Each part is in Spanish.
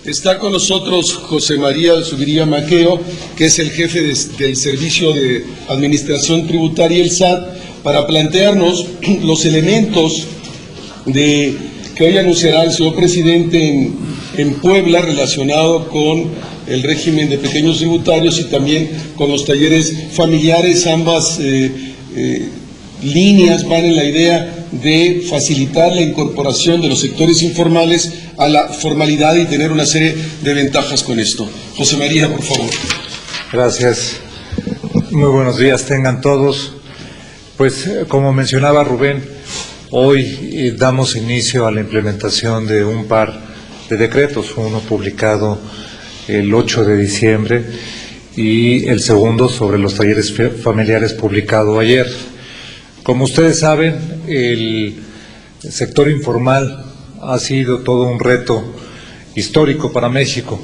Está con nosotros José María Zuviría Maqueo, que es el jefe del Servicio de Administración Tributaria, el SAT, para plantearnos los elementos que hoy anunciará el señor presidente en Puebla relacionado con el régimen de pequeños tributarios y también con los talleres familiares. Ambas líneas van en la idea de facilitar la incorporación de los sectores informales a la formalidad y tener una serie de ventajas con esto. José María, por favor. Gracias. Muy buenos días tengan todos. Pues como mencionaba Rubén, hoy damos inicio a la implementación de un par de decretos, uno publicado el 8 de diciembre y el segundo sobre los talleres familiares publicado ayer. Como ustedes saben, el sector informal ha sido todo un reto histórico para México.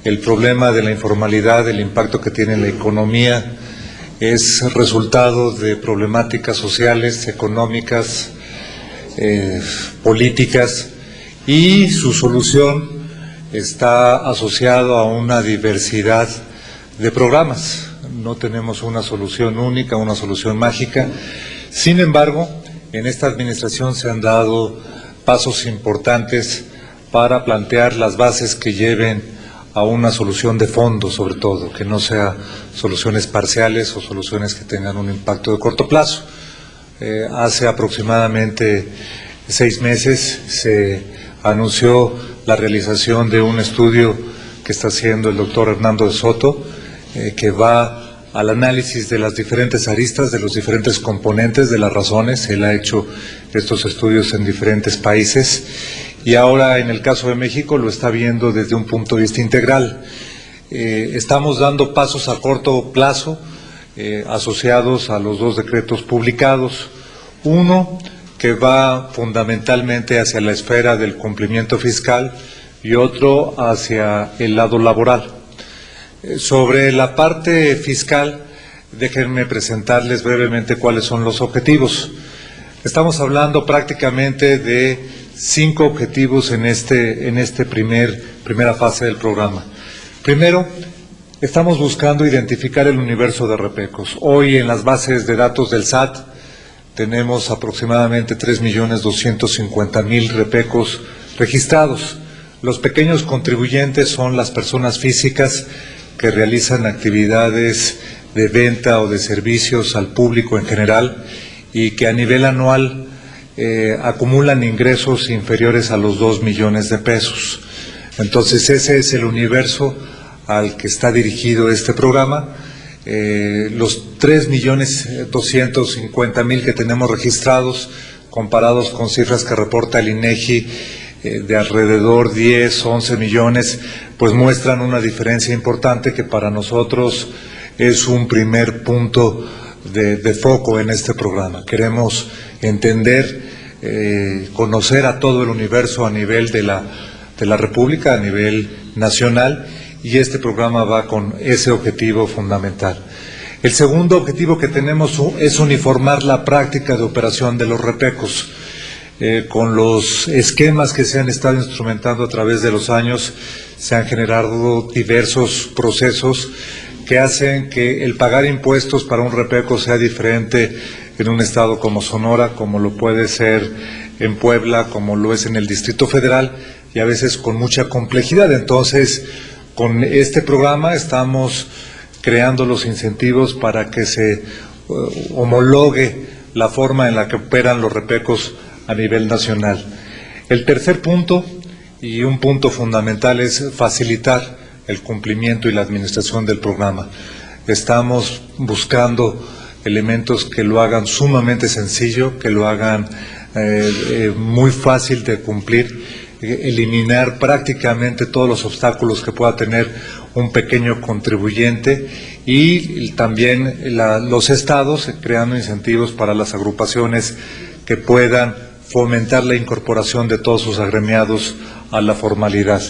El problema de la informalidad, el impacto que tiene en la economía, es resultado de problemáticas sociales, económicas, políticas, y su solución está asociado a una diversidad de programas. No tenemos una solución única, una solución mágica. Sin embargo, en esta administración se han dado pasos importantes para plantear las bases que lleven a una solución de fondo, sobre todo, que no sea soluciones parciales o soluciones que tengan un impacto de corto plazo. Hace aproximadamente 6 meses se anunció la realización de un estudio que está haciendo el doctor Hernando de Soto, que va al análisis de las diferentes aristas, de los diferentes componentes, de las razones. Él ha hecho estos estudios en diferentes países y ahora en el caso de México lo está viendo desde un punto de vista integral. Estamos dando pasos a corto plazo asociados a los 2 decretos publicados. Uno que va fundamentalmente hacia la esfera del cumplimiento fiscal y otro hacia el lado laboral. Sobre la parte fiscal, déjenme presentarles brevemente cuáles son los objetivos. Estamos hablando prácticamente de 5 objetivos en este primera fase del programa. Primero, estamos buscando identificar el universo de repecos. Hoy en las bases de datos del SAT tenemos aproximadamente 3.250.000 repecos registrados. Los pequeños contribuyentes son las personas físicas que realizan actividades de venta o de servicios al público en general y que a nivel anual acumulan ingresos inferiores a los 2 millones de pesos. Entonces ese es el universo al que está dirigido este programa. Los 3.250.000 que tenemos registrados, comparados con cifras que reporta el INEGI de alrededor 10, 11 millones, pues muestran una diferencia importante que para nosotros es un primer punto de foco en este programa. Queremos entender, conocer a todo el universo a nivel de la República, a nivel nacional, y este programa va con ese objetivo fundamental. El segundo objetivo que tenemos es uniformar la práctica de operación de los repecos. Con los esquemas que se han estado instrumentando a través de los años, se han generado diversos procesos que hacen que el pagar impuestos para un repeco sea diferente en un estado como Sonora, como lo puede ser en Puebla, como lo es en el Distrito Federal, y a veces con mucha complejidad. Entonces, con este programa estamos creando los incentivos para que se homologue la forma en la que operan los repecos a nivel nacional. El tercer punto, y un punto fundamental, es facilitar el cumplimiento y la administración del programa. Estamos buscando elementos que lo hagan sumamente sencillo, que lo hagan muy fácil de cumplir, eliminar prácticamente todos los obstáculos que pueda tener un pequeño contribuyente, y también los estados creando incentivos para las agrupaciones que puedan fomentar la incorporación de todos sus agremiados a la formalidad.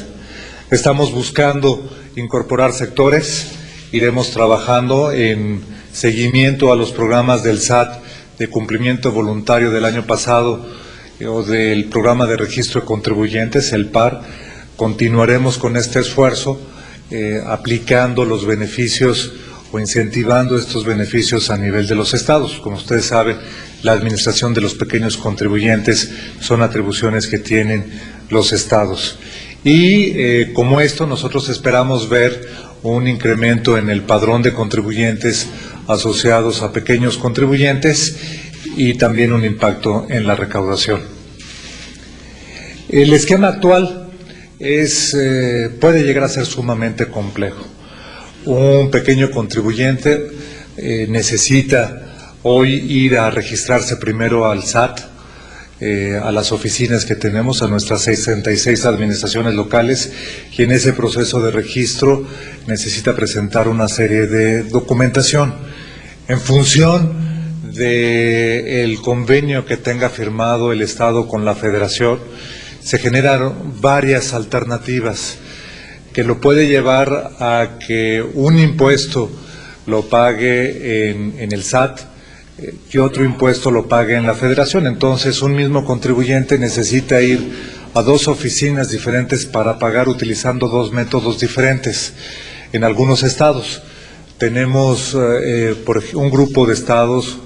Estamos buscando incorporar sectores, iremos trabajando en seguimiento a los programas del SAT de cumplimiento voluntario del año pasado o del programa de registro de contribuyentes, el PAR, continuaremos con este esfuerzo aplicando los beneficios o incentivando estos beneficios a nivel de los estados. Como ustedes saben, la administración de los pequeños contribuyentes son atribuciones que tienen los estados. Y como esto, nosotros esperamos ver un incremento en el padrón de contribuyentes asociados a pequeños contribuyentes y también un impacto en la recaudación. El esquema actual puede llegar a ser sumamente complejo. Un pequeño contribuyente necesita hoy ir a registrarse primero al SAT, a las oficinas que tenemos, a nuestras 66 administraciones locales, y en ese proceso de registro necesita presentar una serie de documentación. En función del convenio que tenga firmado el Estado con la Federación, se generan varias alternativas que lo puede llevar a que un impuesto lo pague en el SAT y otro impuesto lo pague en la Federación. Entonces, un mismo contribuyente necesita ir a dos oficinas diferentes para pagar utilizando dos métodos diferentes. En algunos estados tenemos un grupo de estados,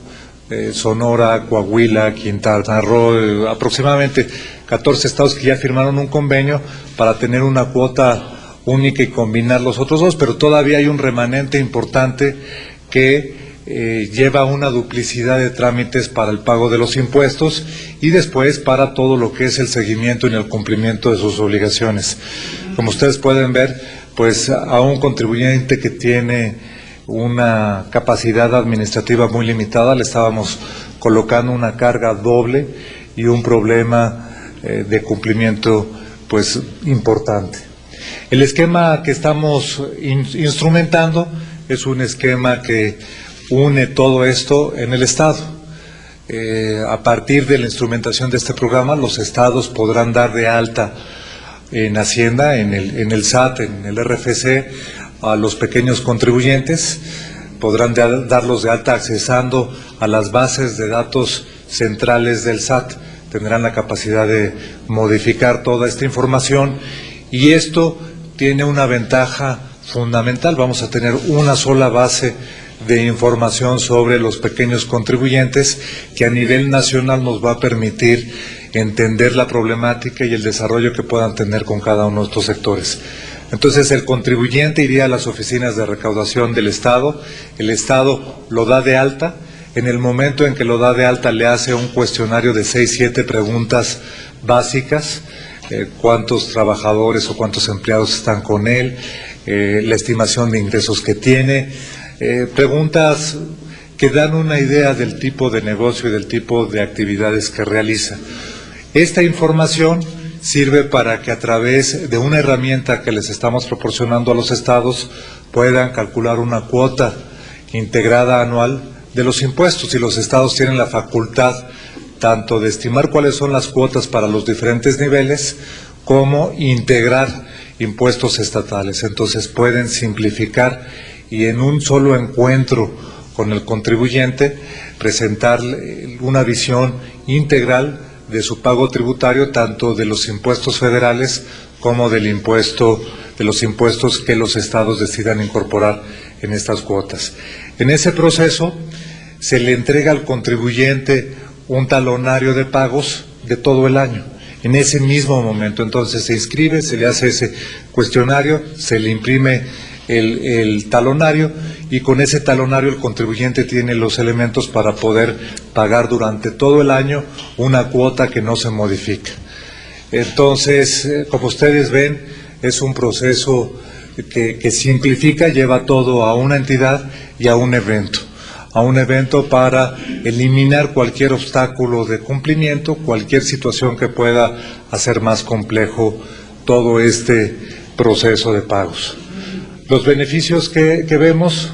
Sonora, Coahuila, Quintana Roo, aproximadamente 14 estados que ya firmaron un convenio para tener una cuota única y combinar los otros dos, pero todavía hay un remanente importante que lleva una duplicidad de trámites para el pago de los impuestos y después para todo lo que es el seguimiento y el cumplimiento de sus obligaciones. Como ustedes pueden ver, pues a un contribuyente que tiene una capacidad administrativa muy limitada le estábamos colocando una carga doble y un problema de cumplimiento pues importante. El esquema que estamos instrumentando es un esquema que une todo esto en el Estado. A partir de la instrumentación de este programa, los estados podrán dar de alta en Hacienda, en el SAT, en el RFC, a los pequeños contribuyentes, podrán darlos de alta accesando a las bases de datos centrales del SAT, tendrán la capacidad de modificar toda esta información y esto tiene una ventaja fundamental. Vamos a tener una sola base de información sobre los pequeños contribuyentes que a nivel nacional nos va a permitir entender la problemática y el desarrollo que puedan tener con cada uno de estos sectores. Entonces, el contribuyente iría a las oficinas de recaudación del Estado, el Estado lo da de alta, en el momento en que lo da de alta le hace un cuestionario de 6-7 preguntas básicas, cuántos trabajadores o cuántos empleados están con él, la estimación de ingresos que tiene, preguntas que dan una idea del tipo de negocio y del tipo de actividades que realiza. Esta información sirve para que a través de una herramienta que les estamos proporcionando a los estados puedan calcular una cuota integrada anual de los impuestos y los estados tienen la facultad tanto de estimar cuáles son las cuotas para los diferentes niveles como integrar impuestos estatales. Entonces pueden simplificar y en un solo encuentro con el contribuyente presentar una visión integral de su pago tributario, tanto de los impuestos federales como de los impuestos que los estados decidan incorporar en estas cuotas. En ese proceso se le entrega al contribuyente un talonario de pagos de todo el año. En ese mismo momento, entonces se inscribe, se le hace ese cuestionario, se le imprime el talonario y con ese talonario el contribuyente tiene los elementos para poder pagar durante todo el año una cuota que no se modifica. Entonces, como ustedes ven, es un proceso que simplifica, lleva todo a una entidad y a un evento para eliminar cualquier obstáculo de cumplimiento, cualquier situación que pueda hacer más complejo todo este proceso de pagos. Los beneficios que vemos,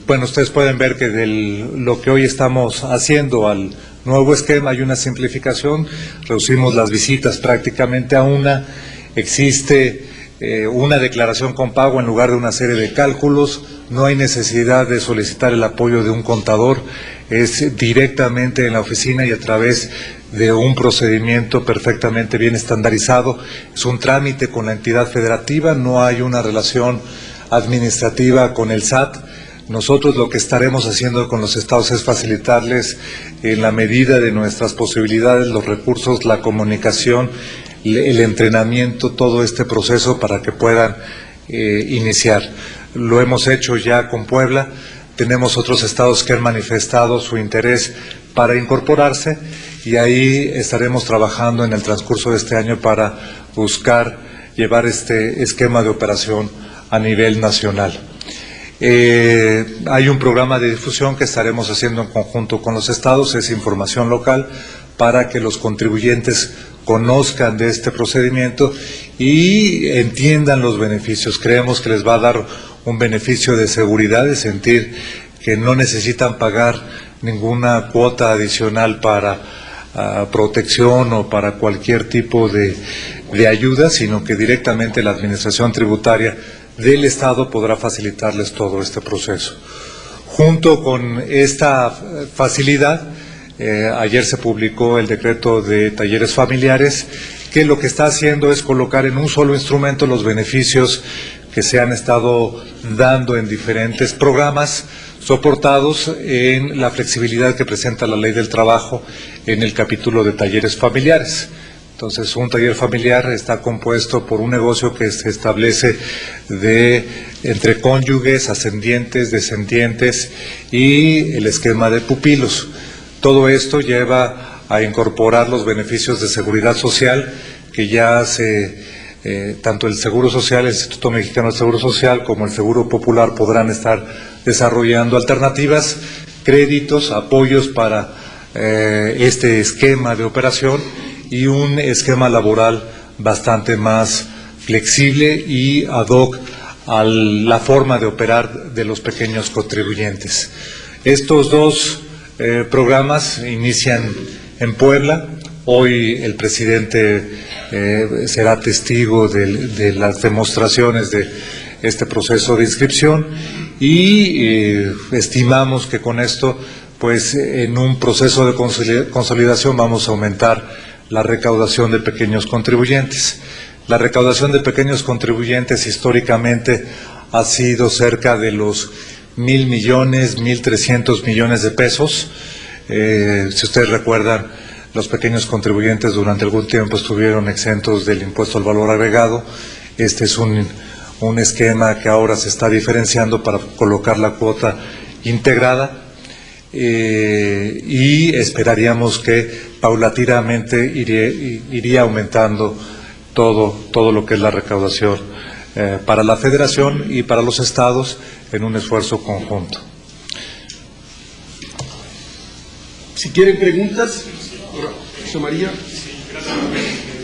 bueno, ustedes pueden ver que de lo que hoy estamos haciendo al nuevo esquema hay una simplificación, reducimos las visitas prácticamente a una, existe una declaración con pago en lugar de una serie de cálculos, no hay necesidad de solicitar el apoyo de un contador, es directamente en la oficina y a través de un procedimiento perfectamente bien estandarizado. Es un trámite con la entidad federativa, no hay una relación administrativa con el SAT. Nosotros lo que estaremos haciendo con los estados es facilitarles en la medida de nuestras posibilidades los recursos, la comunicación, el entrenamiento, todo este proceso para que puedan iniciar. Lo hemos hecho ya con Puebla, tenemos otros estados que han manifestado su interés para incorporarse y ahí estaremos trabajando en el transcurso de este año para buscar llevar este esquema de operación a nivel nacional. Hay un programa de difusión que estaremos haciendo en conjunto con los estados, es información local para que los contribuyentes conozcan de este procedimiento y entiendan los beneficios. Creemos que les va a dar un beneficio de seguridad, de sentir que no necesitan pagar ninguna cuota adicional para protección o para cualquier tipo de ayuda, sino que directamente la Administración Tributaria del Estado podrá facilitarles todo este proceso. Junto con esta facilidad, ayer se publicó el decreto de talleres familiares, que lo que está haciendo es colocar en un solo instrumento los beneficios que se han estado dando en diferentes programas, soportados en la flexibilidad que presenta la Ley del Trabajo en el capítulo de talleres familiares. Entonces, un taller familiar está compuesto por un negocio que se establece entre cónyuges, ascendientes, descendientes y el esquema de pupilos. Todo esto lleva a incorporar los beneficios de seguridad social que ya tanto el Seguro Social, el Instituto Mexicano del Seguro Social, como el Seguro Popular podrán estar desarrollando alternativas, créditos, apoyos para este esquema de operación y un esquema laboral bastante más flexible y ad hoc a la forma de operar de los pequeños contribuyentes. Estos dos programas inician en Puebla. Hoy el presidente será testigo de las demostraciones de este proceso de inscripción y estimamos que con esto, pues en un proceso de consolidación vamos a aumentar la recaudación de pequeños contribuyentes. La recaudación de pequeños contribuyentes históricamente ha sido cerca de los 1,000 millones, 1,300 millones de pesos. Si ustedes recuerdan, los pequeños contribuyentes durante algún tiempo estuvieron exentos del impuesto al valor agregado. Este es un esquema que ahora se está diferenciando para colocar la cuota integrada y esperaríamos que paulatinamente iría aumentando todo lo que es la recaudación para la Federación y para los estados en un esfuerzo conjunto. Si quieren preguntas, José María.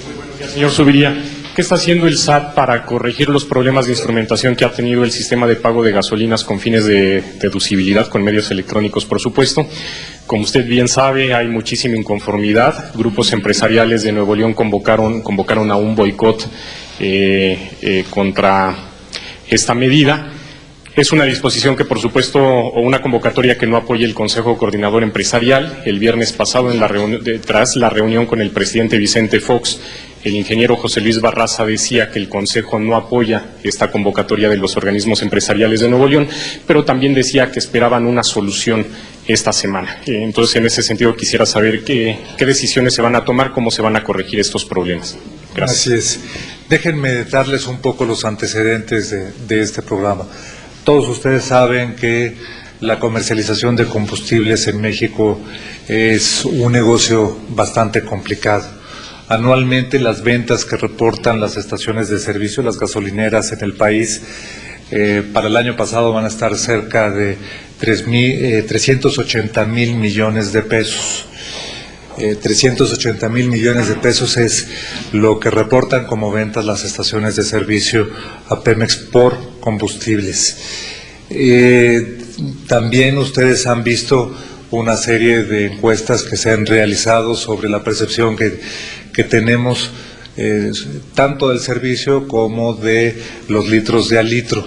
Muy buenos días, señor Zuviría. ¿Qué está haciendo el SAT para corregir los problemas de instrumentación que ha tenido el sistema de pago de gasolinas con fines de deducibilidad con medios electrónicos, por supuesto? Como usted bien sabe, hay muchísima inconformidad. Grupos empresariales de Nuevo León convocaron a un boicot contra esta medida. Es una disposición que, por supuesto, o una convocatoria que no apoya el Consejo Coordinador Empresarial. El viernes pasado, tras la reunión con el presidente Vicente Fox, el ingeniero José Luis Barraza decía que el Consejo no apoya esta convocatoria de los organismos empresariales de Nuevo León, pero también decía que esperaban una solución esta semana. Entonces, en ese sentido, quisiera saber qué decisiones se van a tomar, cómo se van a corregir estos problemas. Gracias. Así es. Déjenme darles un poco los antecedentes de este programa. Todos ustedes saben que la comercialización de combustibles en México es un negocio bastante complicado. Anualmente las ventas que reportan las estaciones de servicio, las gasolineras en el país, para el año pasado van a estar cerca de 380,000 millones de pesos. 380,000 millones de pesos es lo que reportan como ventas las estaciones de servicio a Pemex por combustibles. También ustedes han visto una serie de encuestas que se han realizado sobre la percepción que tenemos tanto del servicio como de los litros de al litro.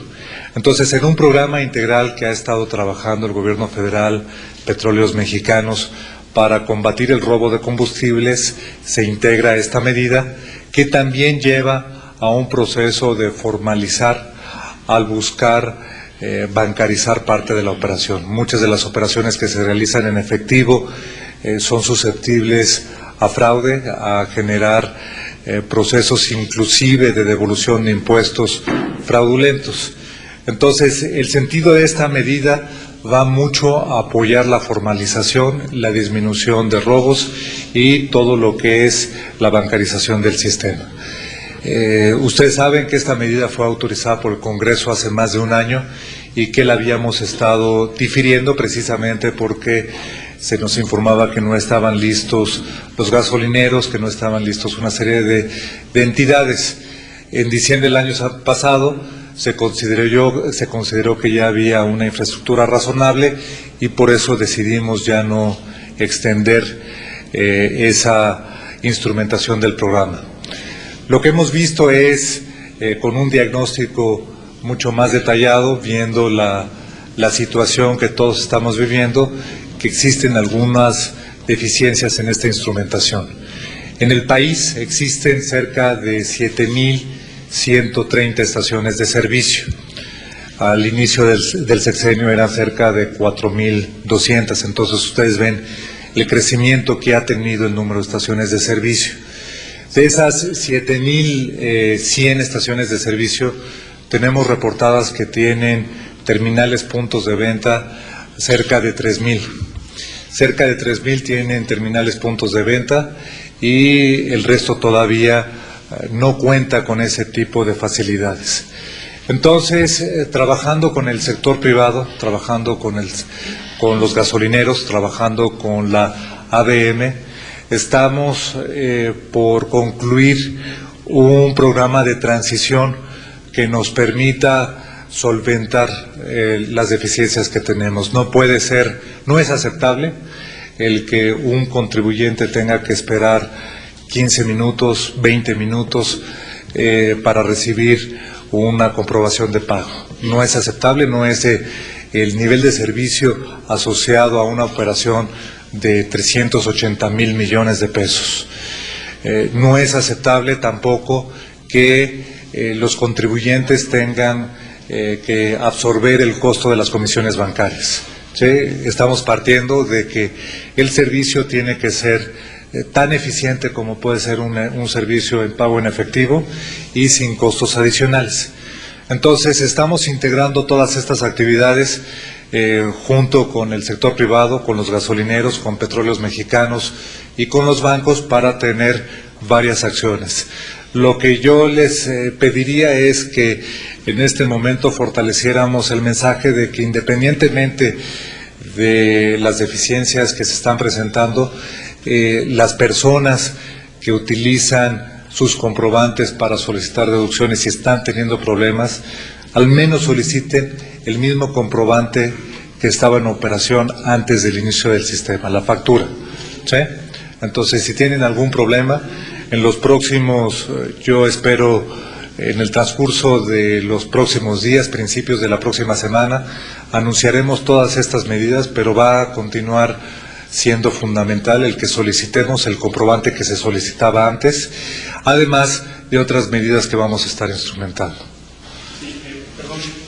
Entonces, en un programa integral que ha estado trabajando el Gobierno Federal, Petróleos Mexicanos, para combatir el robo de combustibles, se integra esta medida que también lleva a un proceso de formalizar al buscar bancarizar parte de la operación. Muchas de las operaciones que se realizan en efectivo son susceptibles a fraude, a generar procesos inclusive de devolución de impuestos fraudulentos. Entonces, el sentido de esta medida va mucho a apoyar la formalización, la disminución de robos y todo lo que es la bancarización del sistema. Ustedes saben que esta medida fue autorizada por el Congreso hace más de un año y que la habíamos estado difiriendo precisamente porque se nos informaba que no estaban listos los gasolineros, que no estaban listos una serie de entidades. En diciembre del año pasado se consideró que ya había una infraestructura razonable y por eso decidimos ya no extender esa instrumentación del programa. Lo que hemos visto es, con un diagnóstico mucho más detallado, viendo la situación que todos estamos viviendo, que existen algunas deficiencias en esta instrumentación. En el país existen cerca de 7.130 estaciones de servicio. Al inicio del sexenio eran cerca de 4.200, entonces ustedes ven el crecimiento que ha tenido el número de estaciones de servicio. De esas 7.100 estaciones de servicio, tenemos reportadas que tienen terminales, puntos de venta, cerca de 3.000. Cerca de 3.000 tienen terminales, puntos de venta y el resto todavía no cuenta con ese tipo de facilidades. Entonces, trabajando con el sector privado, trabajando con los gasolineros, trabajando con la ABM, estamos por concluir un programa de transición que nos permita solventar las deficiencias que tenemos. No es aceptable el que un contribuyente tenga que esperar 15 minutos, 20 minutos para recibir una comprobación de pago. No es aceptable, no es el nivel de servicio asociado a una operación de 380,000 millones de pesos. No es aceptable tampoco que los contribuyentes tengan que absorber el costo de las comisiones bancarias. ¿Sí? Estamos partiendo de que el servicio tiene que ser tan eficiente como puede ser un servicio en pago en efectivo y sin costos adicionales. Entonces, estamos integrando todas estas actividades junto con el sector privado, con los gasolineros, con Petróleos Mexicanos y con los bancos para tener varias acciones. Lo que yo les pediría es que en este momento fortaleciéramos el mensaje de que independientemente de las deficiencias que se están presentando, las personas que utilizan sus comprobantes para solicitar deducciones y están teniendo problemas, al menos soliciten el mismo comprobante que estaba en operación antes del inicio del sistema, la factura. ¿Sí? Entonces, si tienen algún problema, en los próximos, yo espero, en el transcurso de los próximos días, principios de la próxima semana, anunciaremos todas estas medidas, pero va a continuar siendo fundamental el que solicitemos el comprobante que se solicitaba antes, además de otras medidas que vamos a estar instrumentando.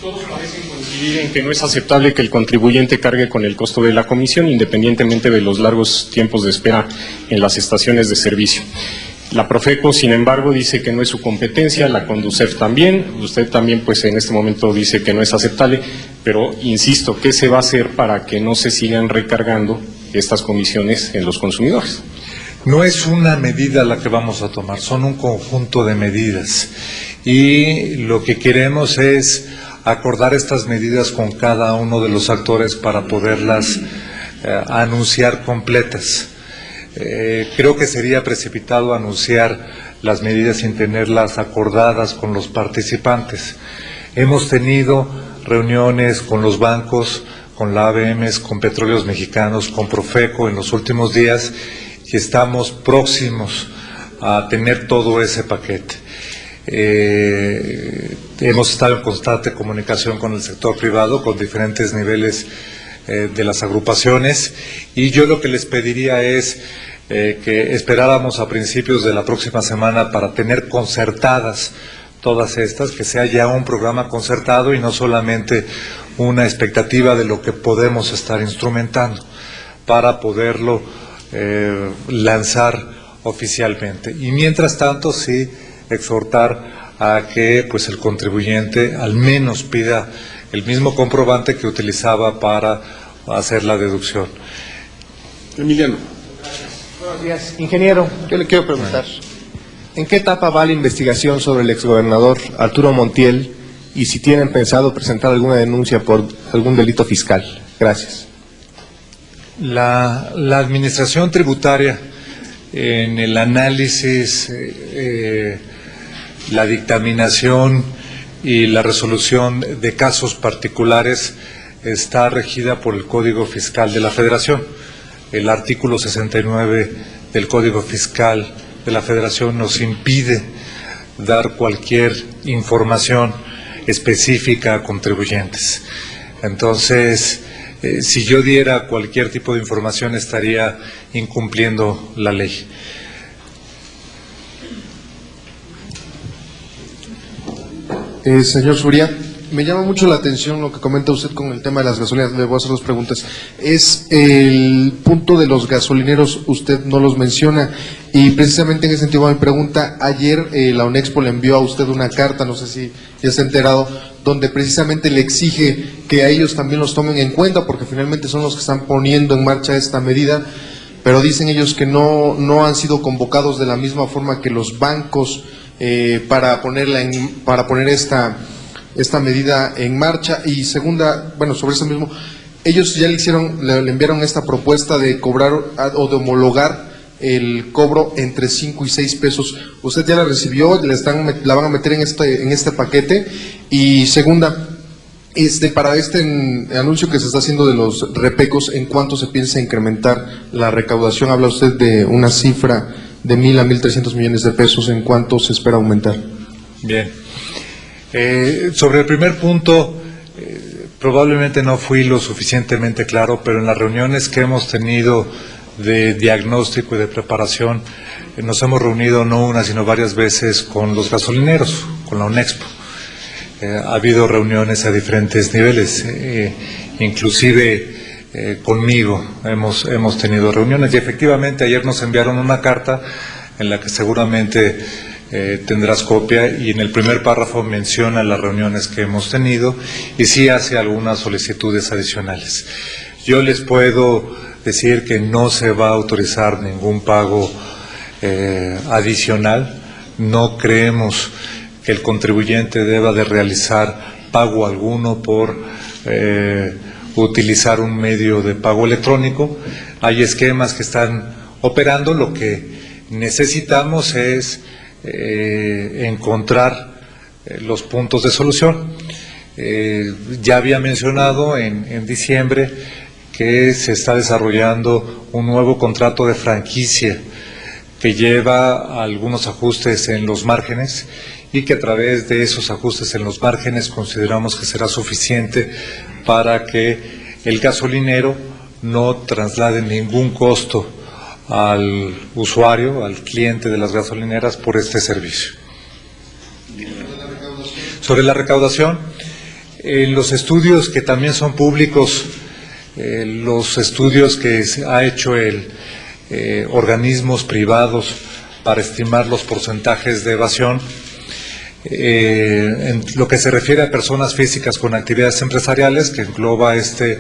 Todos parecen coincidir en que no es aceptable que el contribuyente cargue con el costo de la comisión, independientemente de los largos tiempos de espera en las estaciones de servicio. La Profeco, sin embargo, dice que no es su competencia, la Conducef también, usted también, pues en este momento dice que no es aceptable, pero insisto, ¿qué se va a hacer para que no se sigan recargando estas comisiones en los consumidores? No es una medida la que vamos a tomar, son un conjunto de medidas y lo que queremos es acordar estas medidas con cada uno de los actores para poderlas anunciar completas. Creo que sería precipitado anunciar las medidas sin tenerlas acordadas con los participantes. Hemos tenido reuniones con los bancos, con la ABM, con Petróleos Mexicanos, con Profeco en los últimos días y estamos próximos a tener todo ese paquete. Hemos estado en constante comunicación con el sector privado, con diferentes niveles de las agrupaciones, y yo lo que les pediría es que esperáramos a principios de la próxima semana para tener concertadas todas estas, que sea ya un programa concertado y no solamente una expectativa de lo que podemos estar instrumentando para poderlo lanzar oficialmente. Y mientras tanto, sí exhortar a que pues el contribuyente al menos pida el mismo comprobante que utilizaba para hacer la deducción. Emiliano. Buenos días, ingeniero. Yo le quiero preguntar, ¿en qué etapa va la investigación sobre el exgobernador Arturo Montiel y si tienen pensado presentar alguna denuncia por algún delito fiscal? Gracias. La administración tributaria, en el análisis, la dictaminación y la resolución de casos particulares está regida por el Código Fiscal de la Federación. El artículo 69 del Código Fiscal de la Federación nos impide dar cualquier información específica a contribuyentes. Entonces, si yo diera cualquier tipo de información estaría incumpliendo la ley. Señor Zuria, me llama mucho la atención lo que comenta usted con el tema de las gasolineras. Le voy a hacer dos preguntas. Es el punto de los gasolineros, usted no los menciona, y precisamente en ese sentido me pregunta, ayer la ONEXPO le envió a usted una carta, no sé si ya se ha enterado, donde precisamente le exige que a ellos también los tomen en cuenta, porque finalmente son los que están poniendo en marcha esta medida, pero dicen ellos que no han sido convocados de la misma forma que los bancos para poner esta medida en marcha. Y segunda, bueno, sobre eso mismo, ellos ya le enviaron esta propuesta de cobrar o de homologar el cobro entre 5 y 6 pesos. ¿Usted ya la recibió? ¿La van a meter en este paquete? Y segunda, para este anuncio que se está haciendo de los repecos, ¿en cuánto se piensa incrementar la recaudación? Habla usted de una cifra de 1,000 a 1,300 millones de pesos. ¿En cuánto se espera aumentar? Bien. Sobre el primer punto, probablemente no fui lo suficientemente claro, pero en las reuniones que hemos tenido de diagnóstico y de preparación, nos hemos reunido no una sino varias veces con los gasolineros, con la ONEXPO. Ha habido reuniones a diferentes niveles, inclusive conmigo hemos tenido reuniones, y efectivamente ayer nos enviaron una carta en la que seguramente tendrás copia, y en el primer párrafo menciona las reuniones que hemos tenido y sí hace algunas solicitudes adicionales. Yo les puedo decir que no se va a autorizar ningún pago adicional. No creemos que el contribuyente deba de realizar pago alguno por utilizar un medio de pago electrónico. Hay esquemas que están operando. Lo que necesitamos es encontrar los puntos de solución. Ya había mencionado en diciembre que se está desarrollando un nuevo contrato de franquicia que lleva algunos ajustes en los márgenes, y que a través de esos ajustes en los márgenes consideramos que será suficiente para que el gasolinero no traslade ningún costo al usuario, al cliente de las gasolineras por este servicio. Sobre la recaudación, los estudios que también son públicos, los estudios que ha hecho organismos privados para estimar los porcentajes de evasión, en lo que se refiere a personas físicas con actividades empresariales, que engloba este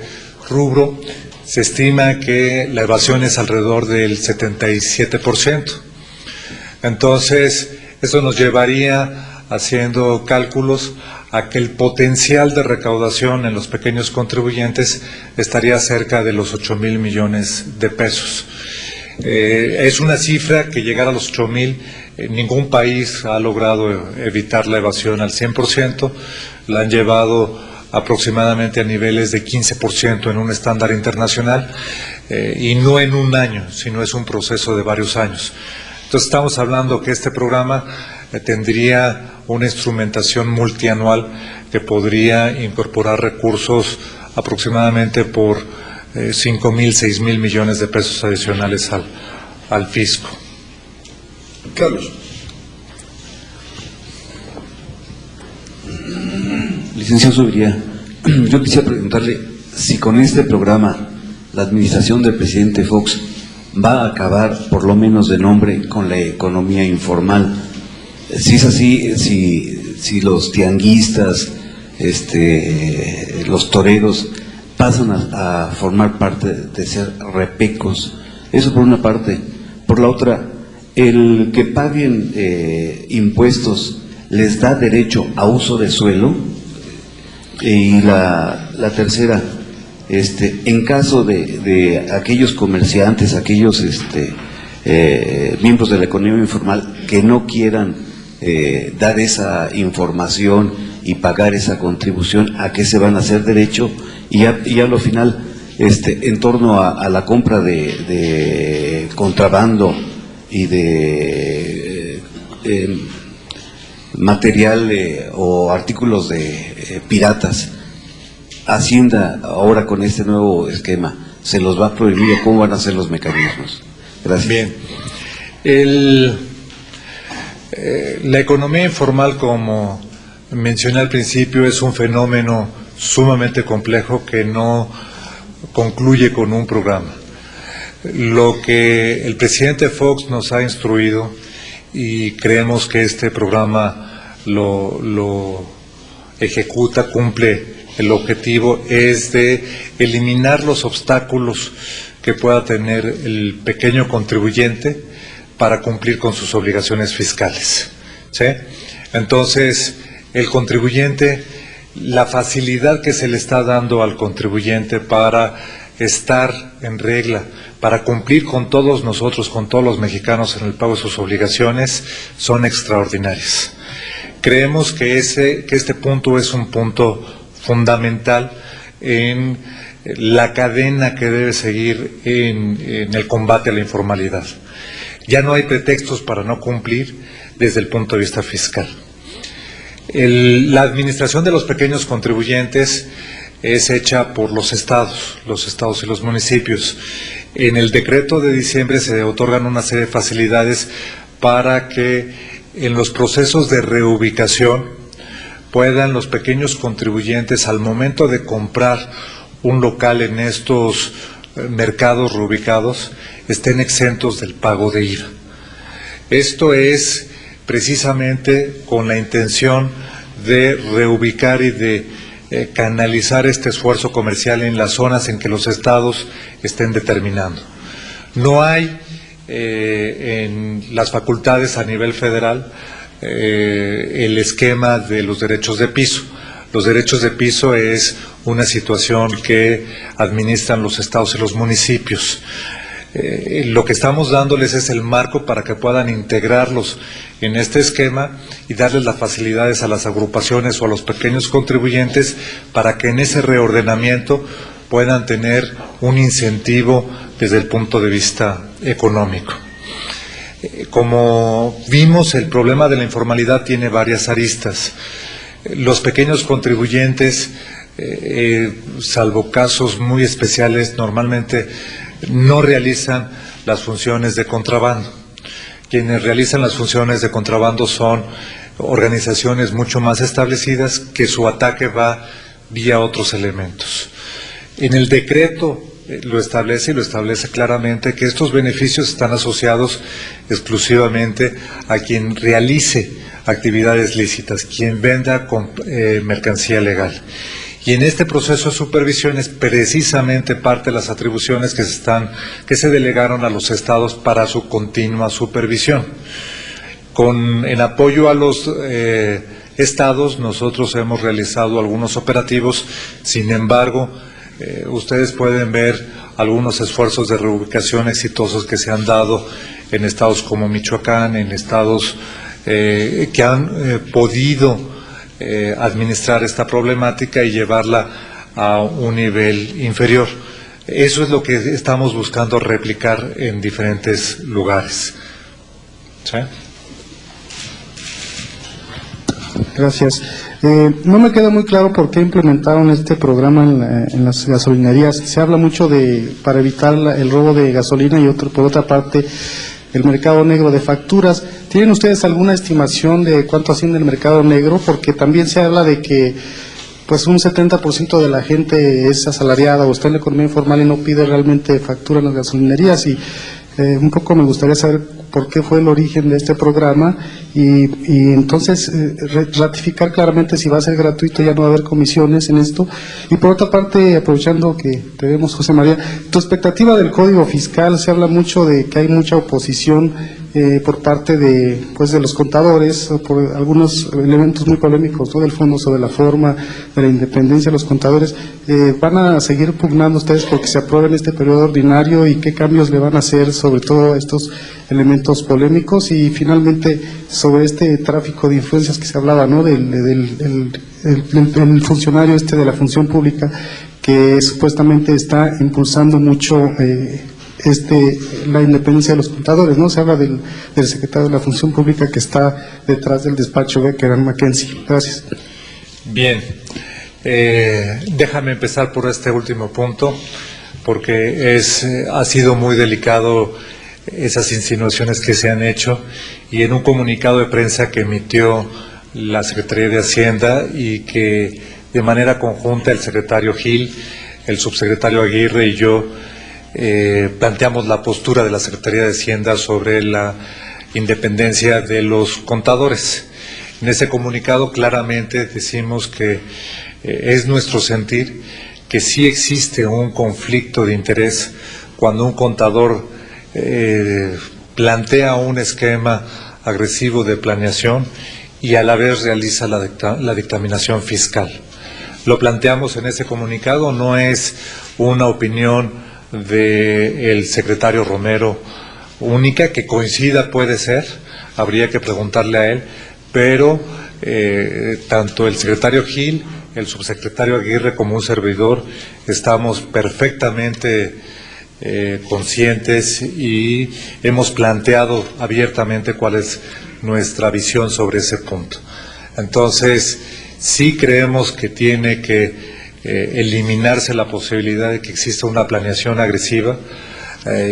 rubro, se estima que la evasión es alrededor del 77%. Entonces, eso nos llevaría, haciendo cálculos, a que el potencial de recaudación en los pequeños contribuyentes estaría cerca de los 8,000 millones de pesos. Es una cifra que, llegar a los 8,000, ningún país ha logrado evitar la evasión al 100%, la han llevado aproximadamente a niveles de 15% en un estándar internacional, y no en un año, sino es un proceso de varios años. Entonces estamos hablando que este programa tendría una instrumentación multianual que podría incorporar recursos aproximadamente por 5,000, 6,000 millones de pesos adicionales al fisco. Carlos. Licenciado Zuviría, yo quisiera preguntarle si con este programa la administración del presidente Fox va a acabar, por lo menos de nombre, con la economía informal. Si es así, si los tianguistas, los toreros pasan a formar parte de ser repecos. Eso por una parte. Por la otra, el que paguen impuestos les da derecho a uso de suelo. Y la tercera, en caso de aquellos comerciantes, aquellos miembros de la economía informal que no quieran dar esa información y pagar esa contribución, ¿a qué se van a hacer derecho? Y a lo final, en torno a la compra de contrabando y de material o artículos de piratas, Hacienda ahora con este nuevo esquema, ¿se los va a prohibir o cómo van a ser los mecanismos? Gracias. Bien. La economía informal, como mencioné al principio, es un fenómeno sumamente complejo que no concluye con un programa. Lo que el presidente Fox nos ha instruido, y creemos que este programa lo ejecuta, cumple el objetivo, es de eliminar los obstáculos que pueda tener el pequeño contribuyente para cumplir con sus obligaciones fiscales, ¿sí? Entonces, el contribuyente, la facilidad que se le está dando al contribuyente para estar en regla, para cumplir con todos nosotros, con todos los mexicanos en el pago de sus obligaciones, son extraordinarias. Creemos que este punto es un punto fundamental en la cadena que debe seguir en el combate a la informalidad. Ya no hay pretextos para no cumplir desde el punto de vista fiscal. La administración de los pequeños contribuyentes es hecha por los estados y los municipios. En el decreto de diciembre se otorgan una serie de facilidades para que en los procesos de reubicación puedan los pequeños contribuyentes, al momento de comprar un local en estos mercados reubicados, estén exentos del pago de IVA. Esto es precisamente con la intención de reubicar y de canalizar este esfuerzo comercial en las zonas en que los estados estén determinando. No hay en las facultades a nivel federal el esquema de los derechos de piso. Los derechos de piso es una situación que administran los estados y los municipios. Lo que estamos dándoles es el marco para que puedan integrarlos en este esquema y darles las facilidades a las agrupaciones o a los pequeños contribuyentes para que en ese reordenamiento puedan tener un incentivo desde el punto de vista económico. Como vimos, el problema de la informalidad tiene varias aristas. Los pequeños contribuyentes, salvo casos muy especiales, normalmente no realizan las funciones de contrabando. Quienes realizan las funciones de contrabando son organizaciones mucho más establecidas que su ataque va vía otros elementos. En el decreto lo establece claramente que estos beneficios están asociados exclusivamente a quien realice actividades lícitas, quien venda con mercancía legal. Y en este proceso de supervisión es precisamente parte de las atribuciones que se delegaron a los estados para su continua supervisión. En apoyo a los estados, nosotros hemos realizado algunos operativos, sin embargo, ustedes pueden ver algunos esfuerzos de reubicación exitosos que se han dado en estados como Michoacán, en estados que han podido administrar esta problemática y llevarla a un nivel inferior. Eso es lo que estamos buscando replicar en diferentes lugares. ¿sí? Gracias. No me queda muy claro por qué implementaron este programa en las gasolinerías. Se habla mucho para evitar el robo de gasolina y por otra parte el mercado negro de facturas. ¿Tienen ustedes alguna estimación de cuánto asciende el mercado negro? Porque también se habla de que pues un 70% de la gente es asalariada o está en la economía informal y no pide realmente factura en las gasolinerías, y un poco me gustaría saber por qué fue el origen de este programa y entonces ratificar claramente si va a ser gratuito, ya no va a haber comisiones en esto. Y por otra parte, aprovechando que te vemos, José María, tu expectativa del Código Fiscal, se habla mucho de que hay mucha oposición por parte de los contadores, o por algunos elementos muy polémicos, ¿no?, del fondo sobre la forma, de la independencia de los contadores. ¿Van a seguir pugnando ustedes porque se apruebe en este periodo ordinario y qué cambios le van a hacer sobre todo a estos elementos polémicos? Y finalmente, sobre este tráfico de influencias que se hablaba, ¿no?, del funcionario de la función pública que supuestamente está impulsando mucho la independencia de los contadores, ¿no? Se habla del secretario de la Función Pública que está detrás del despacho Becker McKenzie. Gracias. Bien, déjame empezar por este último punto, porque ha sido muy delicado esas insinuaciones que se han hecho, y en un comunicado de prensa que emitió la Secretaría de Hacienda y que de manera conjunta el secretario Gil, el subsecretario Aguirre y yo planteamos la postura de la Secretaría de Hacienda sobre la independencia de los contadores. En ese comunicado claramente decimos que es nuestro sentir que sí existe un conflicto de interés cuando un contador plantea un esquema agresivo de planeación y a la vez realiza la dictaminación fiscal. Lo planteamos en ese comunicado, no es una opinión del secretario Romero única, que coincida puede ser, habría que preguntarle a él, pero tanto el secretario Gil, el subsecretario Aguirre como un servidor estamos perfectamente conscientes y hemos planteado abiertamente cuál es nuestra visión sobre ese punto. Entonces, sí creemos que tiene que eliminarse la posibilidad de que exista una planeación agresiva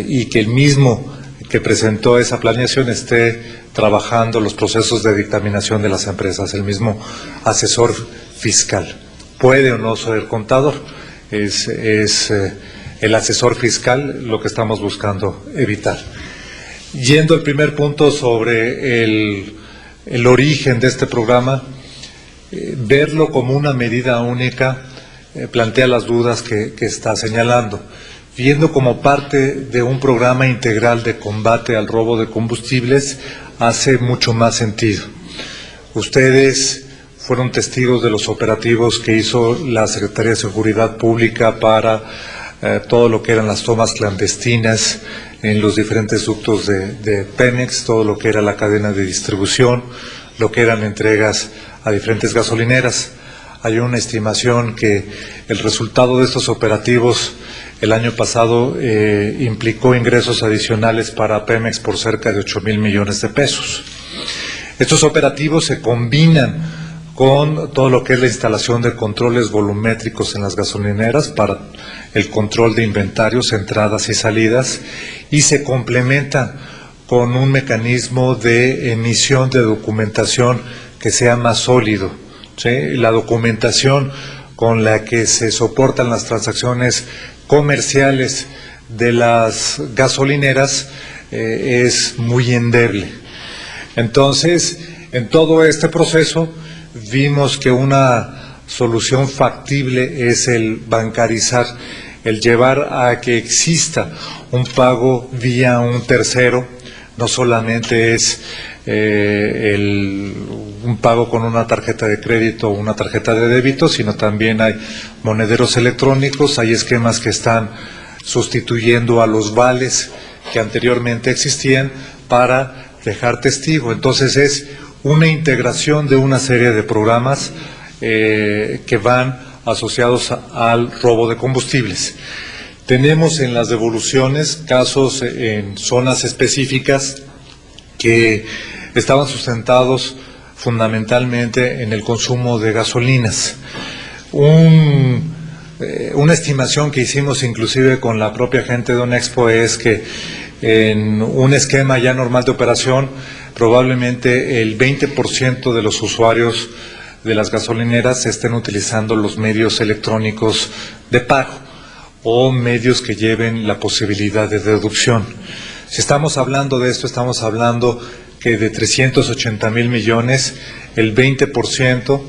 y que el mismo que presentó esa planeación esté trabajando los procesos de dictaminación de las empresas, el mismo asesor fiscal. Puede o no ser contador, es el asesor fiscal lo que estamos buscando evitar. Yendo al primer punto sobre el origen de este programa, verlo como una medida única plantea las dudas que está señalando. Viendo como parte de un programa integral de combate al robo de combustibles, hace mucho más sentido. Ustedes fueron testigos de los operativos que hizo la Secretaría de Seguridad Pública para todo lo que eran las tomas clandestinas en los diferentes ductos de Pemex, todo lo que era la cadena de distribución, lo que eran entregas a diferentes gasolineras. Hay una estimación que el resultado de estos operativos el año pasado implicó ingresos adicionales para Pemex por cerca de 8,000 millones de pesos. Estos operativos se combinan con todo lo que es la instalación de controles volumétricos en las gasolineras para el control de inventarios, entradas y salidas, y se complementan con un mecanismo de emisión de documentación que sea más sólido, ¿sí? La documentación con la que se soportan las transacciones comerciales de las gasolineras es muy endeble. Entonces, en todo este proceso vimos que una solución factible es el bancarizar, el llevar a que exista un pago vía un tercero. No solamente es un pago con una tarjeta de crédito o una tarjeta de débito, sino también hay monederos electrónicos, hay esquemas que están sustituyendo a los vales que anteriormente existían para dejar testigo. Entonces es una integración de una serie de programas que van asociados al robo de combustibles. Tenemos en las devoluciones casos en zonas específicas que estaban sustentados fundamentalmente en el consumo de gasolinas. Una estimación que hicimos inclusive con la propia gente de Onexpo es que en un esquema ya normal de operación, probablemente el 20% de los usuarios de las gasolineras estén utilizando los medios electrónicos de pago o medios que lleven la posibilidad de deducción. Si estamos hablando de esto, estamos hablando que de 380,000 millones, el 20%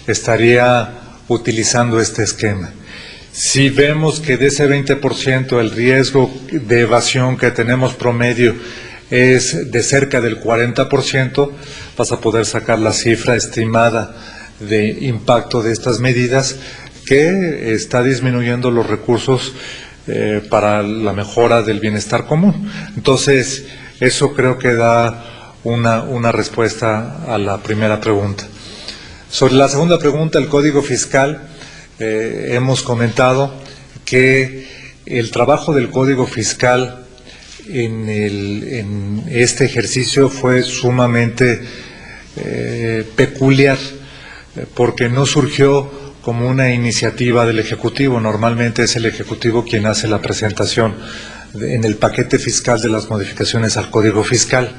estaría utilizando este esquema. Si vemos que de ese 20% el riesgo de evasión que tenemos promedio es de cerca del 40%, vas a poder sacar la cifra estimada de impacto de estas medidas, que está disminuyendo los recursos para la mejora del bienestar común. Entonces, eso creo que da una respuesta a la primera pregunta. Sobre la segunda pregunta, el Código Fiscal, hemos comentado que el trabajo del Código Fiscal en este ejercicio fue sumamente peculiar, porque no surgió como una iniciativa del Ejecutivo. Normalmente es el Ejecutivo quien hace la presentación en el paquete fiscal de las modificaciones al Código Fiscal.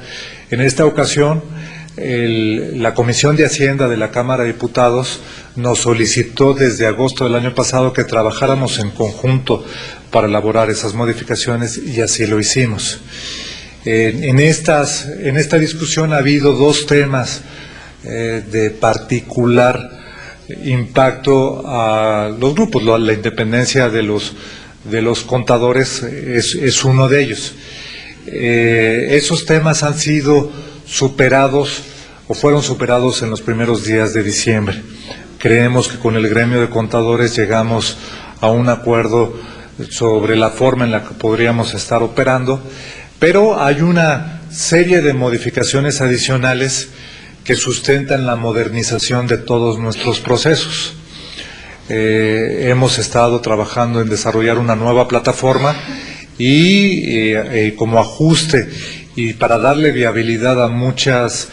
En esta ocasión, la Comisión de Hacienda de la Cámara de Diputados nos solicitó desde agosto del año pasado que trabajáramos en conjunto para elaborar esas modificaciones, y así lo hicimos. En esta discusión ha habido dos temas de particular impacto a los grupos. La independencia de los contadores es uno de ellos. Esos temas han sido superados o fueron superados en los primeros días de diciembre. Creemos que con el gremio de contadores llegamos a un acuerdo sobre la forma en la que podríamos estar operando, pero hay una serie de modificaciones adicionales que sustentan la modernización de todos nuestros procesos. Hemos estado trabajando en desarrollar una nueva plataforma y como ajuste y para darle viabilidad a muchas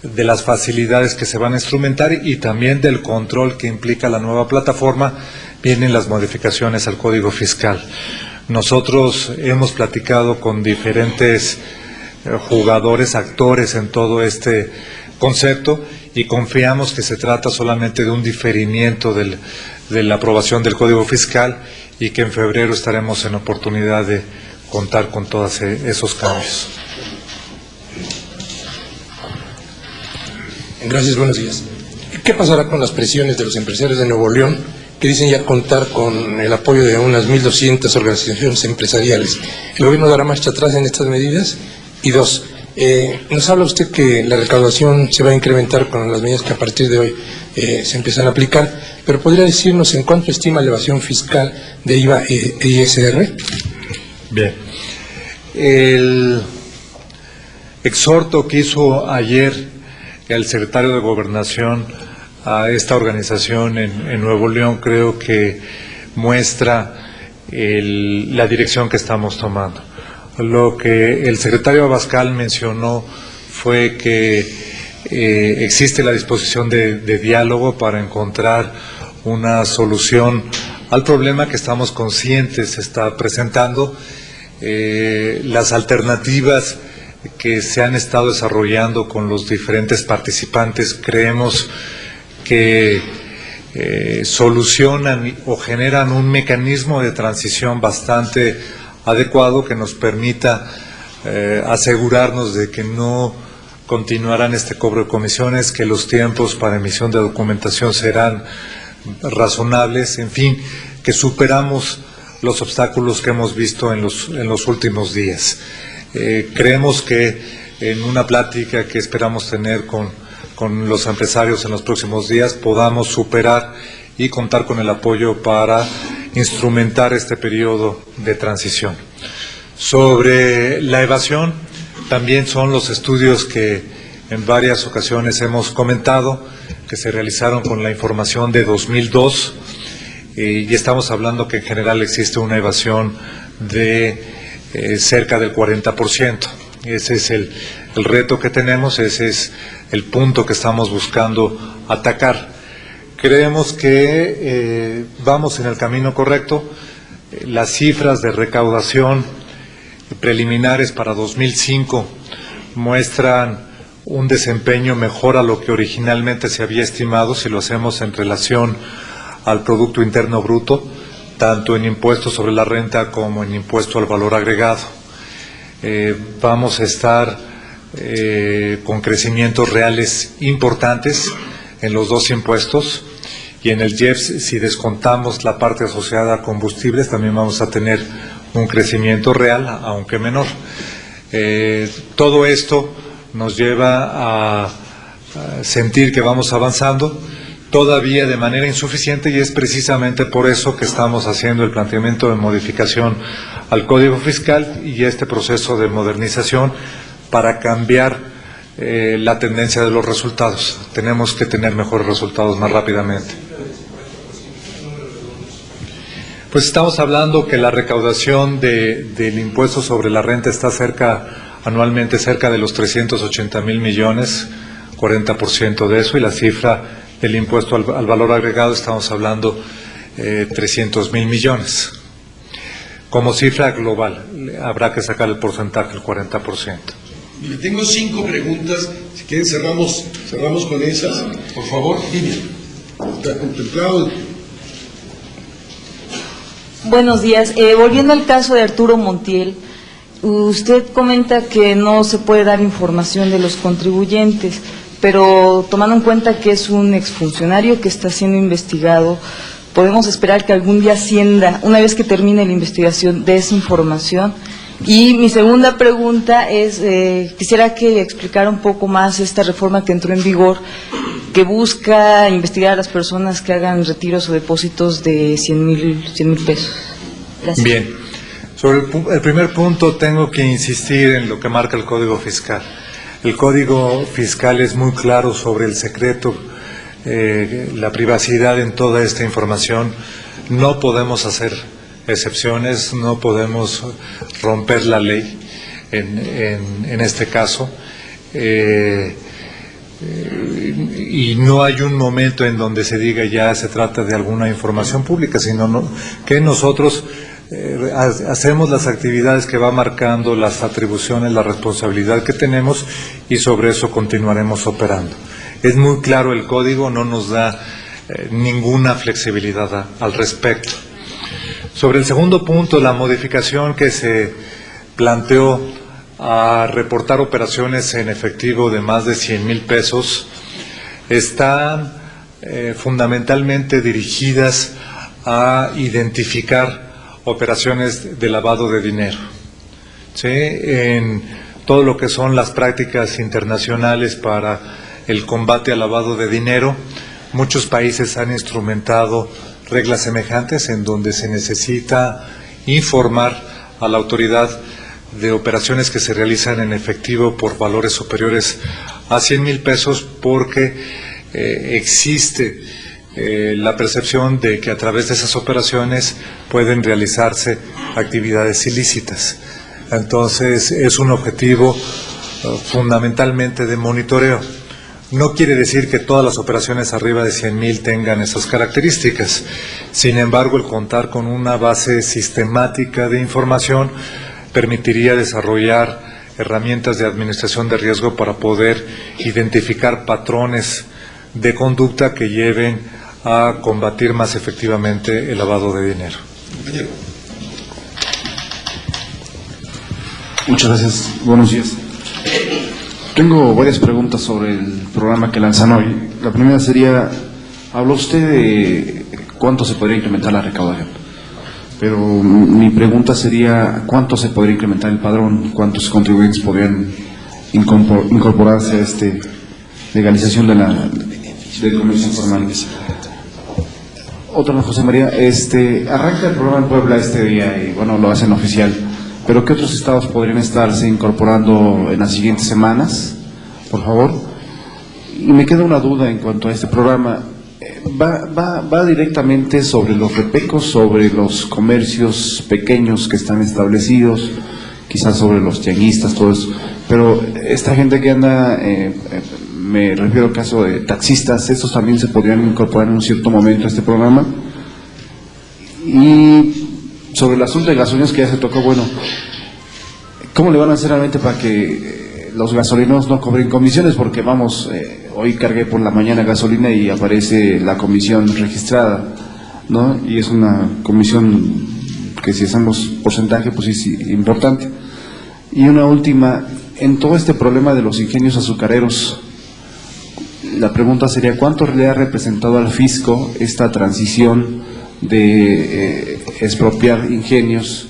de las facilidades que se van a instrumentar y también del control que implica la nueva plataforma, vienen las modificaciones al Código Fiscal. Nosotros hemos platicado con diferentes jugadores, actores en todo este concepto, y confiamos que se trata solamente de un diferimiento de la aprobación del Código Fiscal, y que en febrero estaremos en oportunidad de contar con todos esos cambios. Gracias, buenos días. ¿Qué pasará con las presiones de los empresarios de Nuevo León, que dicen ya contar con el apoyo de unas 1.200 organizaciones empresariales? ¿El gobierno dará marcha atrás en estas medidas? Y dos, nos habla usted que la recaudación se va a incrementar con las medidas que a partir de hoy se empiezan a aplicar, pero ¿podría decirnos en cuánto estima la evasión fiscal de IVA e ISR? Bien. El exhorto que hizo ayer el secretario de Gobernación a esta organización en Nuevo León creo que muestra la dirección que estamos tomando. Lo que el secretario Abascal mencionó fue que existe la disposición de diálogo para encontrar una solución al problema que estamos conscientes se está presentando. Las alternativas que se han estado desarrollando con los diferentes participantes creemos que solucionan o generan un mecanismo de transición bastante adecuado que nos permita asegurarnos de que no continuarán este cobro de comisiones, que los tiempos para emisión de documentación serán razonables, en fin, que superamos los obstáculos que hemos visto en los últimos días. Creemos que en una plática que esperamos tener con los empresarios en los próximos días podamos superar y contar con el apoyo para instrumentar este periodo de transición. Sobre la evasión, también son los estudios que en varias ocasiones hemos comentado, que se realizaron con la información de 2002, y estamos hablando que en general existe una evasión de cerca del 40%. Ese es el reto que tenemos, ese es el punto que estamos buscando atacar. Creemos que vamos en el camino correcto. Las cifras de recaudación preliminares para 2005 muestran un desempeño mejor a lo que originalmente se había estimado, si lo hacemos en relación al Producto Interno Bruto, tanto en impuesto sobre la renta como en impuesto al valor agregado. Vamos a estar con crecimientos reales importantes en los dos impuestos, y en el IEPS, si descontamos la parte asociada a combustibles, también vamos a tener un crecimiento real, aunque menor. Todo esto nos lleva a sentir que vamos avanzando, todavía de manera insuficiente, y es precisamente por eso que estamos haciendo el planteamiento de modificación al Código Fiscal y este proceso de modernización para cambiar la tendencia de los resultados. Tenemos que tener mejores resultados más rápidamente. Pues estamos hablando que la recaudación del impuesto sobre la renta está anualmente cerca de los 380,000 millones, 40% de eso, y la cifra del impuesto al valor agregado estamos hablando 300,000 millones. Como cifra global, habrá que sacar el porcentaje, el 40%. Le tengo 5 preguntas, si quieren cerramos con esas, por favor. Vivian, ¿está contemplado? Buenos días. Volviendo al caso de Arturo Montiel, usted comenta que no se puede dar información de los contribuyentes, pero tomando en cuenta que es un exfuncionario que está siendo investigado, ¿podemos esperar que algún día Hacienda, una vez que termine la investigación, dé esa información? Y mi segunda pregunta es, quisiera que explicara un poco más esta reforma que entró en vigor, que busca investigar a las personas que hagan retiros o depósitos de 100,000 pesos. Gracias. Bien. Sobre el primer punto tengo que insistir en lo que marca el Código Fiscal. El Código Fiscal es muy claro sobre el secreto, la privacidad en toda esta información. No podemos hacer excepciones, no podemos romper la ley en este caso. Y no hay un momento en donde se diga ya se trata de alguna información pública, sino que nosotros hacemos las actividades que va marcando las atribuciones, la responsabilidad que tenemos, y sobre eso continuaremos operando. Es muy claro el código, no nos da ninguna flexibilidad al respecto. Sobre el segundo punto, la modificación que se planteó a reportar operaciones en efectivo de más de 100,000 pesos, están fundamentalmente dirigidas a identificar operaciones de lavado de dinero, ¿sí? En todo lo que son las prácticas internacionales para el combate al lavado de dinero, muchos países han instrumentado reglas semejantes en donde se necesita informar a la autoridad de operaciones que se realizan en efectivo por valores superiores a 100,000 pesos, porque existe la percepción de que a través de esas operaciones pueden realizarse actividades ilícitas. Entonces, es un objetivo fundamentalmente de monitoreo. No quiere decir que todas las operaciones arriba de 100,000 tengan esas características. Sin embargo, el contar con una base sistemática de información permitiría desarrollar herramientas de administración de riesgo para poder identificar patrones de conducta que lleven a combatir más efectivamente el lavado de dinero. Muchas gracias. Buenos días. Tengo varias preguntas sobre el programa que lanzan hoy. La primera sería, habló usted de cuánto se podría incrementar la recaudación, pero mi pregunta sería, ¿cuánto se podría incrementar el padrón? ¿Cuántos contribuyentes podrían incorporarse a esta legalización del comercio informal? Otra, José María, arranca el programa en Puebla este día y bueno, lo hacen oficial, pero ¿qué otros estados podrían estarse incorporando en las siguientes semanas, por favor? Y me queda una duda en cuanto a este programa. ¿Va directamente sobre los repecos, sobre los comercios pequeños que están establecidos, quizás sobre los tianguistas, todo eso? Pero esta gente que anda, me refiero al caso de taxistas, estos también se podrían incorporar en un cierto momento a este programa. Y sobre el asunto de gasolineros que ya se tocó, bueno, ¿cómo le van a hacer realmente para que los gasolineros no cobren comisiones? Porque vamos, hoy cargué por la mañana gasolina y aparece la comisión registrada, ¿no? Y es una comisión que si hacemos porcentaje, pues es importante. Y una última, en todo este problema de los ingenios azucareros, la pregunta sería, ¿cuánto le ha representado al fisco esta transición de expropiar ingenios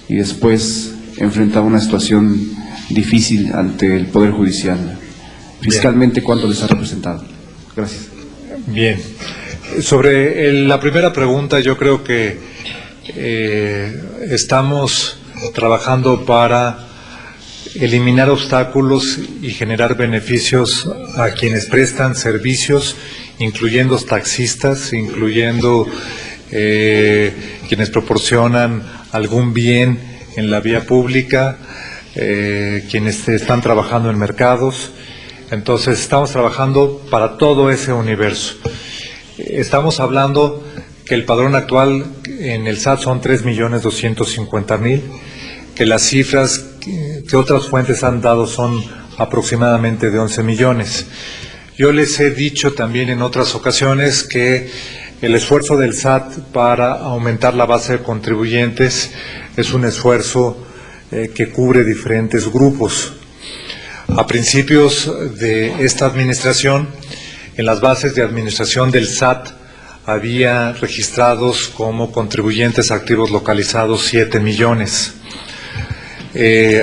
y después enfrentar una situación difícil ante el Poder Judicial? Fiscalmente, ¿cuánto les ha representado? Gracias. Bien. Sobre la primera pregunta, yo creo que estamos trabajando para eliminar obstáculos y generar beneficios a quienes prestan servicios, incluyendo taxistas, incluyendo quienes proporcionan algún bien en la vía pública, quienes están trabajando en mercados. Entonces estamos trabajando para todo ese universo. Estamos hablando que el padrón actual en el SAT son 3.250.000, que las cifras que otras fuentes han dado son aproximadamente de 11 millones. Yo les he dicho también en otras ocasiones que el esfuerzo del SAT para aumentar la base de contribuyentes es un esfuerzo que cubre diferentes grupos. A principios de esta administración, en las bases de administración del SAT había registrados como contribuyentes activos localizados 7 millones.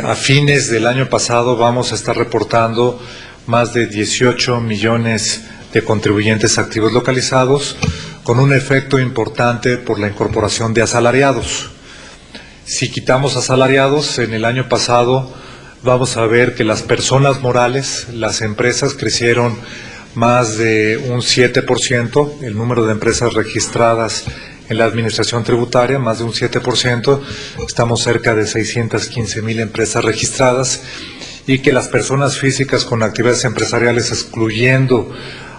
A fines del año pasado vamos a estar reportando más de 18 millones de contribuyentes activos localizados, con un efecto importante por la incorporación de asalariados. Si quitamos asalariados, en el año pasado vamos a ver que las personas morales, las empresas, crecieron más de un 7%, el número de empresas registradas en la administración tributaria, más de un 7%, estamos cerca de 615,000 empresas registradas, y que las personas físicas con actividades empresariales, excluyendo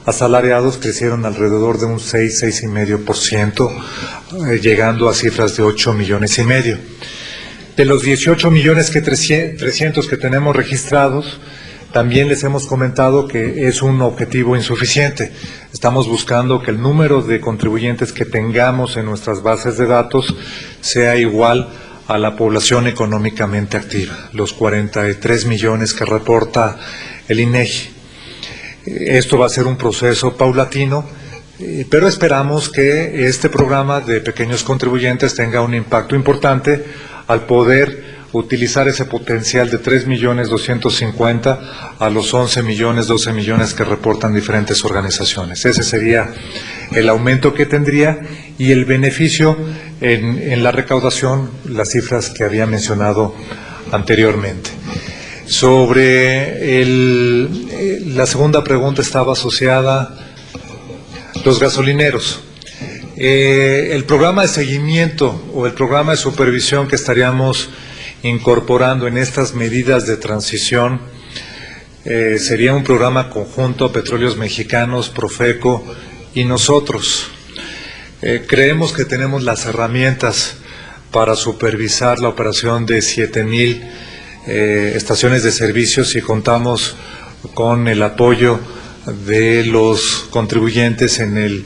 asalariados, crecieron alrededor de un 6,5%, llegando a cifras de 8,5 millones. De los 18 millones 300 que tenemos registrados, también les hemos comentado que es un objetivo insuficiente. Estamos buscando que el número de contribuyentes que tengamos en nuestras bases de datos sea igual a la población económicamente activa, los 43 millones que reporta el INEGI. Esto va a ser un proceso paulatino, pero esperamos que este programa de pequeños contribuyentes tenga un impacto importante al poder utilizar ese potencial de 3.250.000 a los 11 millones, 12 millones que reportan diferentes organizaciones. Ese sería el aumento que tendría, y el beneficio en la recaudación, las cifras que había mencionado anteriormente. Sobre la segunda pregunta estaba asociada a los gasolineros. El programa de seguimiento o el programa de supervisión que estaríamos incorporando en estas medidas de transición sería un programa conjunto Petróleos Mexicanos, Profeco y nosotros. Creemos que tenemos las herramientas para supervisar la operación de 7,000 estaciones de servicios, y contamos con el apoyo de los contribuyentes en el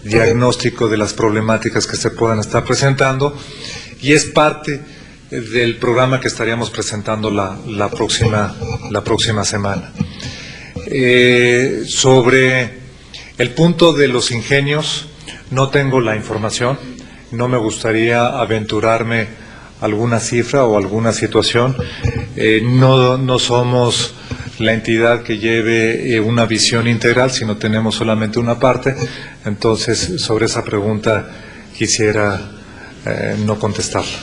diagnóstico de las problemáticas que se puedan estar presentando, y es parte del programa que estaríamos presentando la próxima semana. Sobre el punto de los ingenios, no tengo la información, no me gustaría aventurarme alguna cifra o alguna situación. No somos la entidad que lleve una visión integral, sino tenemos solamente una parte. Entonces, sobre esa pregunta quisiera no contestarla.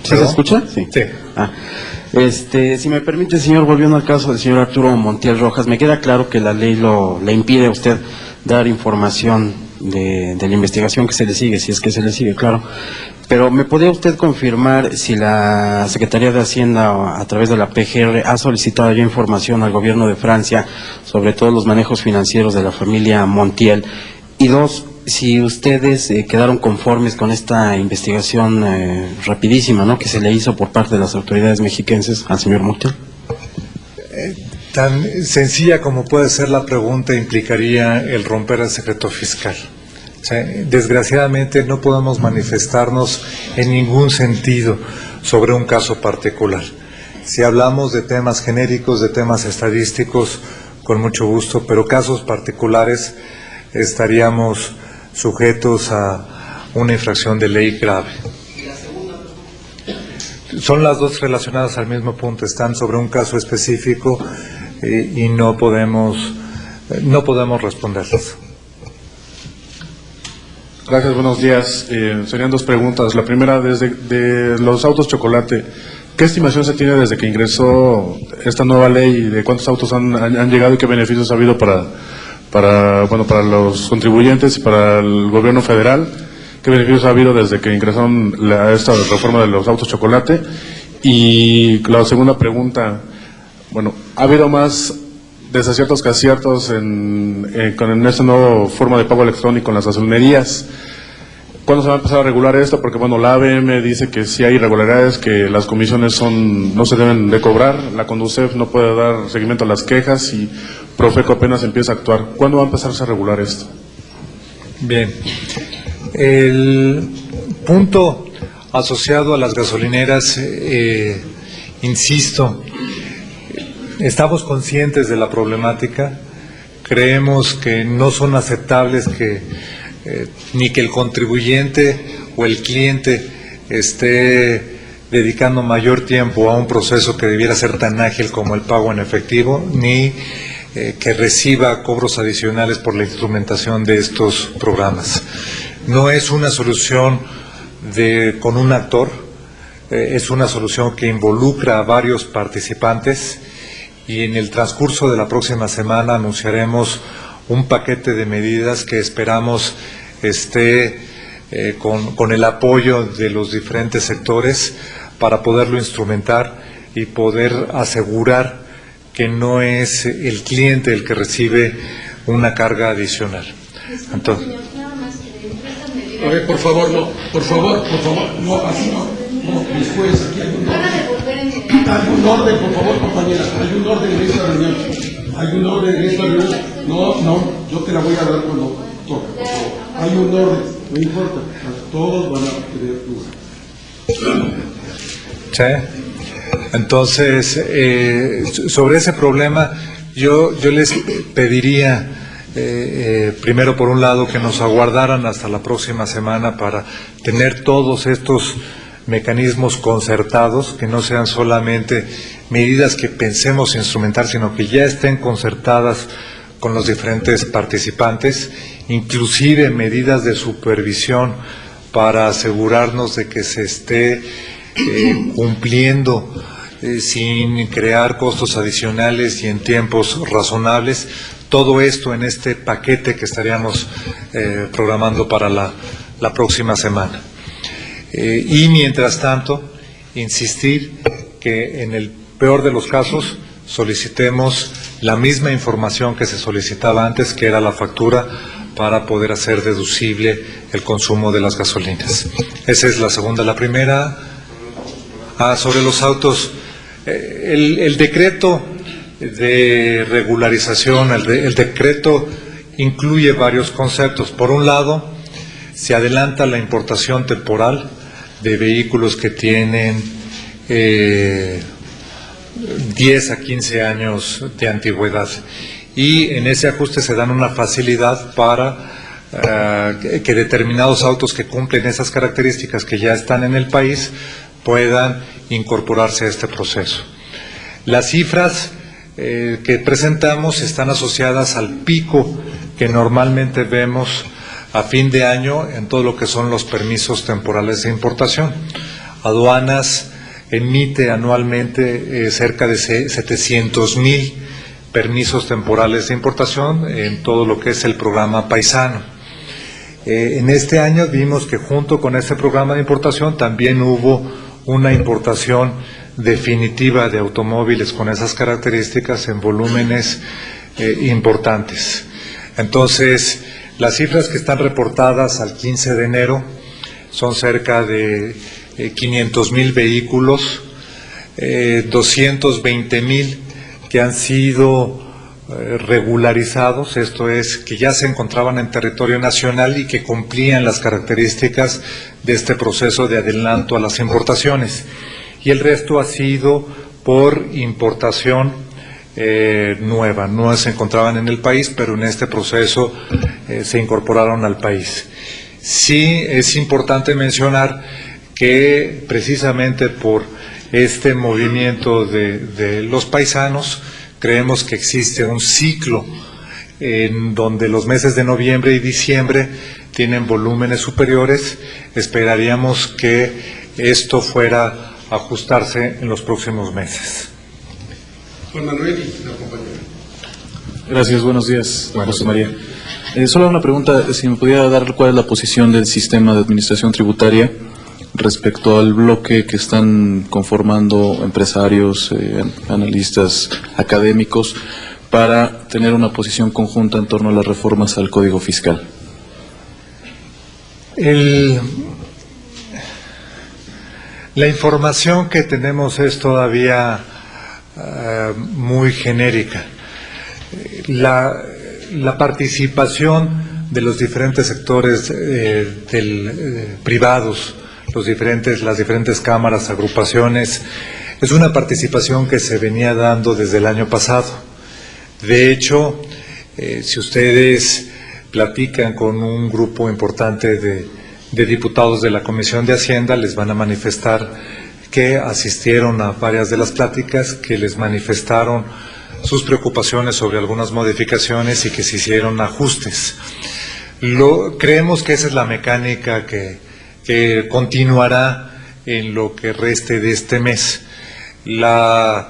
¿Sí se escucha? Sí. Sí. Si me permite, señor, volviendo al caso del señor Arturo Montiel Rojas, me queda claro que la ley le impide a usted dar información de la investigación que se le sigue, si es que se le sigue, claro. Pero ¿me podría usted confirmar si la Secretaría de Hacienda, a través de la PGR, ha solicitado ya información al gobierno de Francia sobre todos los manejos financieros de la familia Montiel? Y dos, si ustedes quedaron conformes con esta investigación rapidísima, ¿no?, que se le hizo por parte de las autoridades mexiquenses al señor Montiel. Tan sencilla como puede ser la pregunta implicaría el romper el secreto fiscal. O sea, desgraciadamente no podemos manifestarnos en ningún sentido sobre un caso particular. Si hablamos de temas genéricos, de temas estadísticos, con mucho gusto, pero casos particulares estaríamos sujetos a una infracción de ley grave. Son las dos relacionadas al mismo punto, están sobre un caso específico y no podemos responderlas. Gracias, buenos días. Serían dos preguntas. La primera, de los autos chocolate, ¿qué estimación se tiene desde que ingresó esta nueva ley? ¿De cuántos autos han llegado y qué beneficios ha habido para los contribuyentes y para el gobierno federal? ¿Qué beneficios ha habido desde que ingresaron esta reforma de los autos chocolate? Y la segunda pregunta, ¿ha habido más desaciertos que aciertos con esta nueva forma de pago electrónico en las gasolinerías? ¿Cuándo se va a empezar a regular esto? Porque la ABM dice que sí hay irregularidades, que las comisiones no se deben de cobrar, la Conducef no puede dar seguimiento a las quejas y Profeco apenas empieza a actuar. ¿Cuándo va a empezarse a regular esto? Bien, el punto asociado a las gasolineras, insisto, estamos conscientes de la problemática, creemos que no son aceptables ni que el contribuyente o el cliente esté dedicando mayor tiempo a un proceso que debiera ser tan ágil como el pago en efectivo, ni que reciba cobros adicionales por la instrumentación de estos programas. No es una solución con un actor, es una solución que involucra a varios participantes y en el transcurso de la próxima semana anunciaremos un paquete de medidas que esperamos esté con el apoyo de los diferentes sectores para poderlo instrumentar y poder asegurar que no es el cliente el que recibe una carga adicional. Entonces, a ver, por favor, no, así no, después aquí hay un orden, por favor, compañera, hay un orden en esta reunión, no, yo te la voy a dar cuando toque, por favor. Hay un orden, no importa, todos van a tener lugar. ¿sí? Entonces, sobre ese problema, yo les pediría, primero por un lado, que nos aguardaran hasta la próxima semana para tener todos estos mecanismos concertados, que no sean solamente medidas que pensemos instrumentar, sino que ya estén concertadas con los diferentes participantes, inclusive medidas de supervisión para asegurarnos de que se esté cumpliendo sin crear costos adicionales y en tiempos razonables. Todo esto en este paquete que estaríamos programando para la próxima semana. Y mientras tanto, insistir que en el peor de los casos solicitemos la misma información que se solicitaba antes, que era la factura, para poder hacer deducible el consumo de las gasolinas. Esa es la segunda. La primera, sobre los autos, el decreto de regularización, el decreto incluye varios conceptos. Por un lado, se adelanta la importación temporal de vehículos que tienen 10 a 15 años de antigüedad. Y en ese ajuste se dan una facilidad para que determinados autos que cumplen esas características, que ya están en el país, puedan incorporarse a este proceso. Las cifras que presentamos están asociadas al pico que normalmente vemos a fin de año en todo lo que son los permisos temporales de importación. Aduanas emite anualmente cerca de 700,000 permisos temporales de importación en todo lo que es el programa paisano. En este año vimos que junto con este programa de importación también hubo una importación definitiva de automóviles con esas características en volúmenes importantes. Entonces, las cifras que están reportadas al 15 de enero son cerca de 500,000 vehículos, 220,000 que han sido regularizados, esto es, que ya se encontraban en territorio nacional y que cumplían las características de este proceso de adelanto a las importaciones. Y el resto ha sido por importación nueva, no se encontraban en el país, pero en este proceso se incorporaron al país. Sí es importante mencionar que precisamente por este movimiento de los paisanos, creemos que existe un ciclo en donde los meses de noviembre y diciembre tienen volúmenes superiores. Esperaríamos que esto fuera a ajustarse en los próximos meses. Juan Manuel y la compañera. Gracias, buenos días, José María. Solo una pregunta, si me pudiera dar cuál es la posición del sistema de administración tributaria respecto al bloque que están conformando empresarios, analistas, académicos, para tener una posición conjunta en torno a las reformas al Código Fiscal. La información que tenemos es todavía muy genérica. La participación de los diferentes sectores privados, las diferentes cámaras, agrupaciones, es una participación que se venía dando desde el año pasado. De hecho, si ustedes platican con un grupo importante de diputados de la Comisión de Hacienda, les van a manifestar que asistieron a varias de las pláticas, que les manifestaron sus preocupaciones sobre algunas modificaciones y que se hicieron ajustes. Creemos que esa es la mecánica que continuará en lo que reste de este mes. La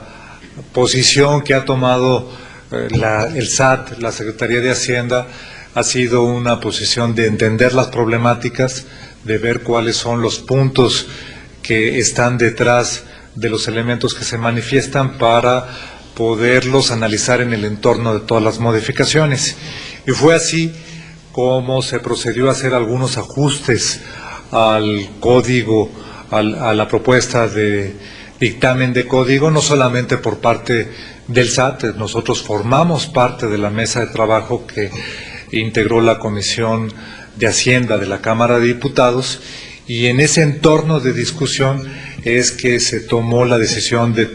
posición que ha tomado el SAT, la Secretaría de Hacienda, ha sido una posición de entender las problemáticas, de ver cuáles son los puntos que están detrás de los elementos que se manifiestan para poderlos analizar en el entorno de todas las modificaciones. Y fue así como se procedió a hacer algunos ajustes al código, a la propuesta de dictamen de código, no solamente por parte del SAT. Nosotros formamos parte de la mesa de trabajo que integró la Comisión de Hacienda de la Cámara de Diputados, y en ese entorno de discusión es que se tomó la decisión de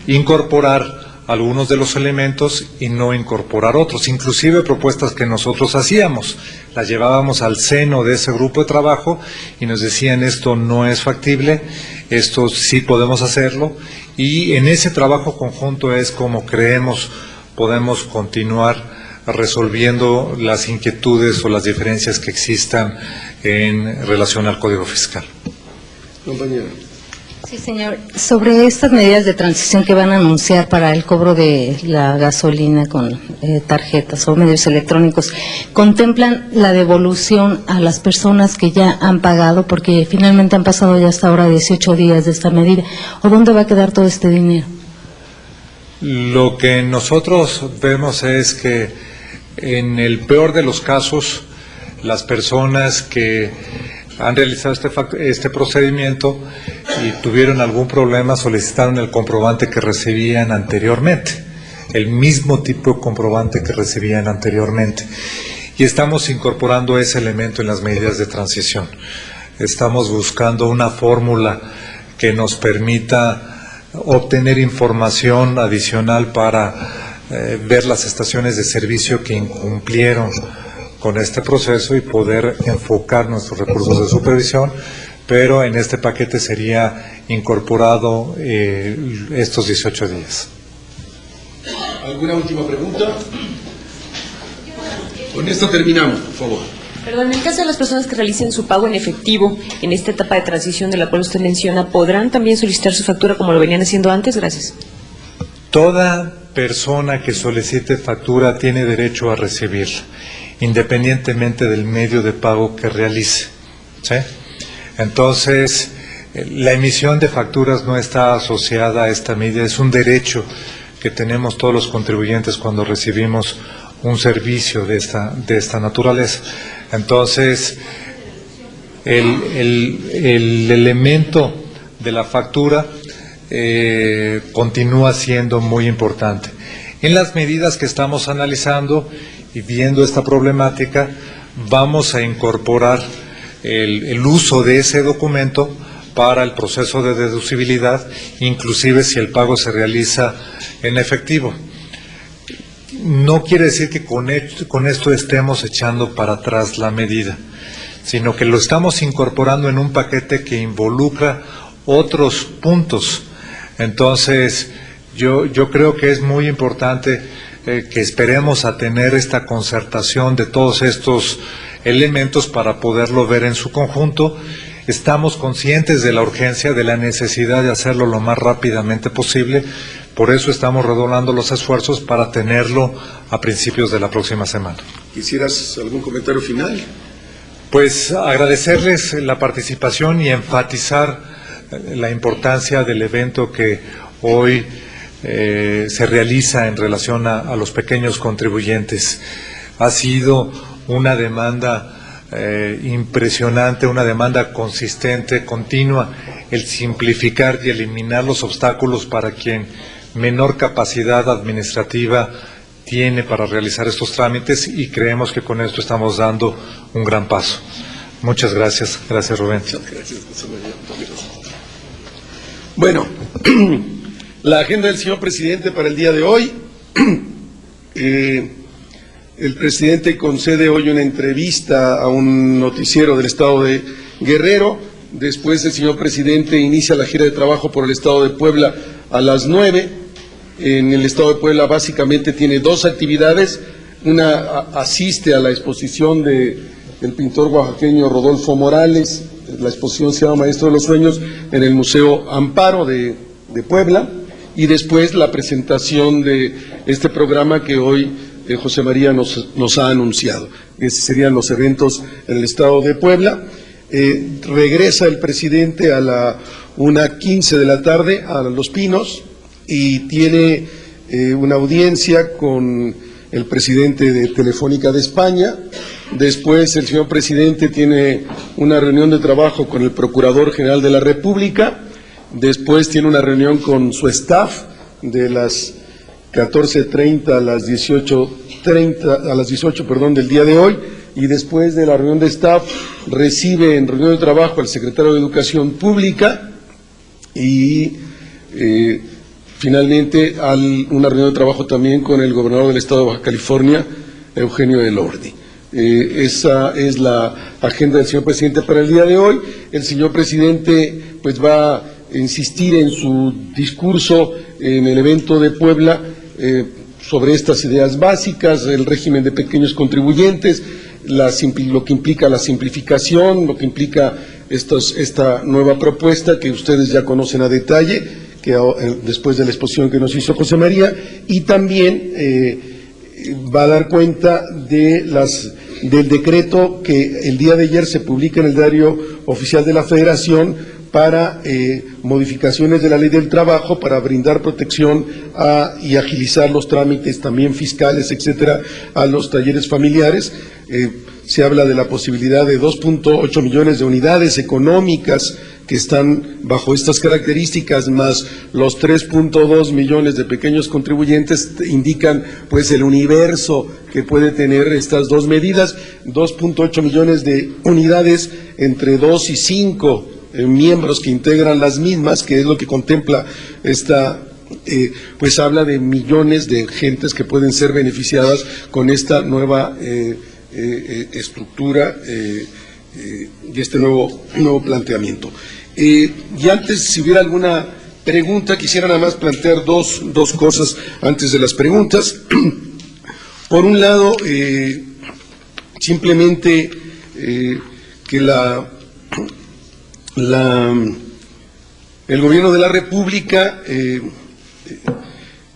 incorporar algunos de los elementos y no incorporar otros, inclusive propuestas que nosotros hacíamos, las llevábamos al seno de ese grupo de trabajo y nos decían: esto no es factible, esto sí podemos hacerlo, y en ese trabajo conjunto es como creemos podemos continuar resolviendo las inquietudes o las diferencias que existan en relación al Código Fiscal. Compañera. Sí, señor. Sobre estas medidas de transición que van a anunciar para el cobro de la gasolina con tarjetas o medios electrónicos, ¿contemplan la devolución a las personas que ya han pagado? Porque finalmente han pasado ya hasta ahora 18 días de esta medida. ¿O dónde va a quedar todo este dinero? Lo que nosotros vemos es que en el peor de los casos, las personas que han realizado este procedimiento y tuvieron algún problema, solicitaron el comprobante que recibían anteriormente, el mismo tipo de comprobante que recibían anteriormente. Y estamos incorporando ese elemento en las medidas de transición. Estamos buscando una fórmula que nos permita obtener información adicional para ver las estaciones de servicio que incumplieron con este proceso y poder enfocar nuestros recursos de supervisión, pero en este paquete sería incorporado estos 18 días. ¿Alguna última pregunta? Con esto terminamos, por favor. Perdón, en el caso de las personas que realicen su pago en efectivo en esta etapa de transición de la cual usted menciona, ¿podrán también solicitar su factura como lo venían haciendo antes? Gracias. Toda persona que solicite factura tiene derecho a recibirla. independientemente del medio de pago que realice, ¿sí? Entonces, la emisión de facturas no está asociada a esta medida, es un derecho que tenemos todos los contribuyentes cuando recibimos un servicio de esta naturaleza. Entonces, el elemento de la factura continúa siendo muy importante. En las medidas que estamos analizando y viendo esta problemática, vamos a incorporar el uso de ese documento para el proceso de deducibilidad, inclusive si el pago se realiza en efectivo. No quiere decir que con esto estemos echando para atrás la medida, sino que lo estamos incorporando en un paquete que involucra otros puntos. Entonces, yo creo que es muy importante que esperemos a tener esta concertación de todos estos elementos para poderlo ver en su conjunto. Estamos conscientes de la urgencia, de la necesidad de hacerlo lo más rápidamente posible, por eso estamos redoblando los esfuerzos para tenerlo a principios de la próxima semana. ¿Quisieras algún comentario final? Pues agradecerles la participación y enfatizar la importancia del evento que hoy se realiza en relación a los pequeños contribuyentes. Ha sido una demanda impresionante, una demanda consistente, continua, el simplificar y eliminar los obstáculos para quien menor capacidad administrativa tiene para realizar estos trámites, y creemos que con esto estamos dando un gran paso. Muchas gracias. Gracias, Rubén. Muchas gracias, José María. Bueno, la agenda del señor presidente para el día de hoy. El presidente concede hoy una entrevista a un noticiero del estado de Guerrero. Después el señor presidente inicia la gira de trabajo por el estado de Puebla a las 9. En el estado de Puebla básicamente tiene dos actividades. Una asiste a la exposición del pintor oaxaqueño Rodolfo Morales. La exposición se llama Maestro de los Sueños en el Museo Amparo de Puebla. Y después la presentación de este programa que hoy José María nos ha anunciado. Esos serían los eventos en el estado de Puebla. Regresa el presidente a la 1:15 de la tarde a Los Pinos y tiene una audiencia con el presidente de Telefónica de España. Después el señor presidente tiene una reunión de trabajo con el Procurador General de la República. Después tiene una reunión con su staff de las 14:30 a las 18 del día de hoy, y después de la reunión de staff recibe en reunión de trabajo al secretario de Educación Pública y finalmente una reunión de trabajo también con el gobernador del estado de Baja California, Eugenio Elordi. Esa es la agenda del señor presidente para el día de hoy. El señor presidente pues va a insistir en su discurso en el evento de Puebla sobre estas ideas básicas, el régimen de pequeños contribuyentes, lo que implica la simplificación, lo que implica esta nueva propuesta que ustedes ya conocen a detalle, que después de la exposición que nos hizo José María, y también va a dar cuenta del decreto que el día de ayer se publica en el Diario Oficial de la Federación para modificaciones de la Ley del Trabajo para brindar protección y agilizar los trámites también fiscales, etcétera, a los talleres familiares. Se habla de la posibilidad de 2.8 millones de unidades económicas que están bajo estas características, más los 3.2 millones de pequeños contribuyentes, indican pues el universo que puede tener estas dos medidas. 2.8 millones de unidades entre 2 y 5 miembros que integran las mismas, que es lo que contempla esta, pues habla de millones de gentes que pueden ser beneficiadas con esta nueva estructura y este nuevo planteamiento. Y antes, si hubiera alguna pregunta, quisiera nada más plantear dos cosas antes de las preguntas. Por un lado, simplemente que el gobierno de la República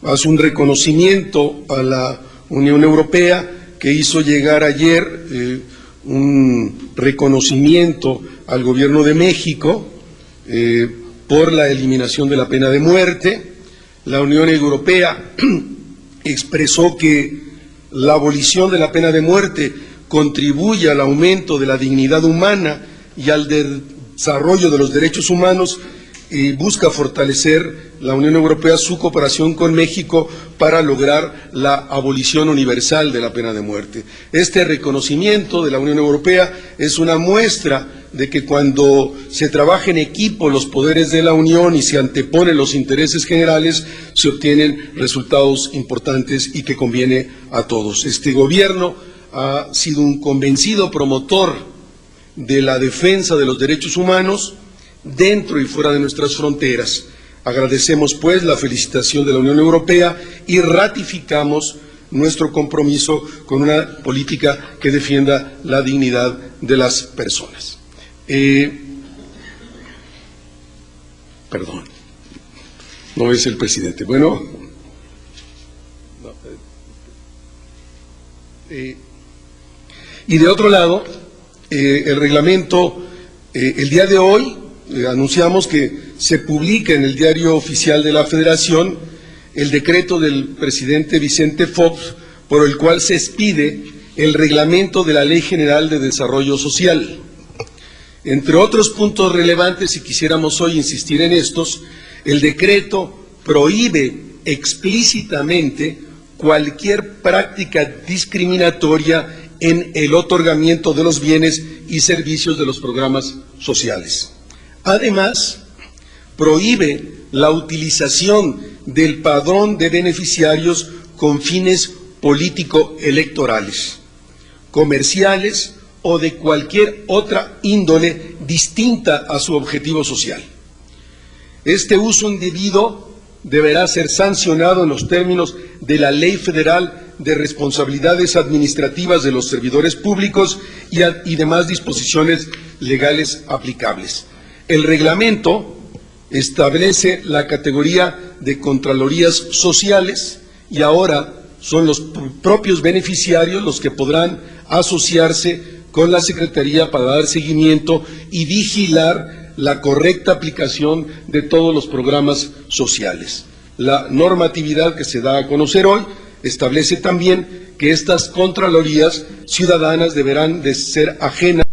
hace un reconocimiento a la Unión Europea que hizo llegar ayer un reconocimiento al Gobierno de México por la eliminación de la pena de muerte. La Unión Europea expresó que la abolición de la pena de muerte contribuye al aumento de la dignidad humana y al desarrollo de los derechos humanos, y busca fortalecer la Unión Europea su cooperación con México para lograr la abolición universal de la pena de muerte. Este reconocimiento de la Unión Europea es una muestra de que cuando se trabaja en equipo los poderes de la Unión y se anteponen los intereses generales, se obtienen resultados importantes y que conviene a todos. Este gobierno ha sido un convencido promotor de la defensa de los derechos humanos dentro y fuera de nuestras fronteras. Agradecemos, pues, la felicitación de la Unión Europea y ratificamos nuestro compromiso con una política que defienda la dignidad de las personas. Perdón, no es el presidente. Bueno, y de otro lado, el reglamento, el día de hoy, anunciamos que se publica en el Diario Oficial de la Federación el decreto del presidente Vicente Fox, por el cual se expide el reglamento de la Ley General de Desarrollo Social. Entre otros puntos relevantes, si quisiéramos hoy insistir en estos, el decreto prohíbe explícitamente cualquier práctica discriminatoria en el otorgamiento de los bienes y servicios de los programas sociales. Además, prohíbe la utilización del padrón de beneficiarios con fines político-electorales, comerciales o de cualquier otra índole distinta a su objetivo social. Este uso indebido deberá ser sancionado en los términos de la Ley Federal de Responsabilidades Administrativas de los Servidores Públicos y demás disposiciones legales aplicables. El reglamento establece la categoría de Contralorías Sociales y ahora son los propios beneficiarios los que podrán asociarse con la Secretaría para dar seguimiento y vigilar la correcta aplicación de todos los programas sociales. La normatividad que se da a conocer hoy establece también que estas Contralorías ciudadanas deberán de ser ajenas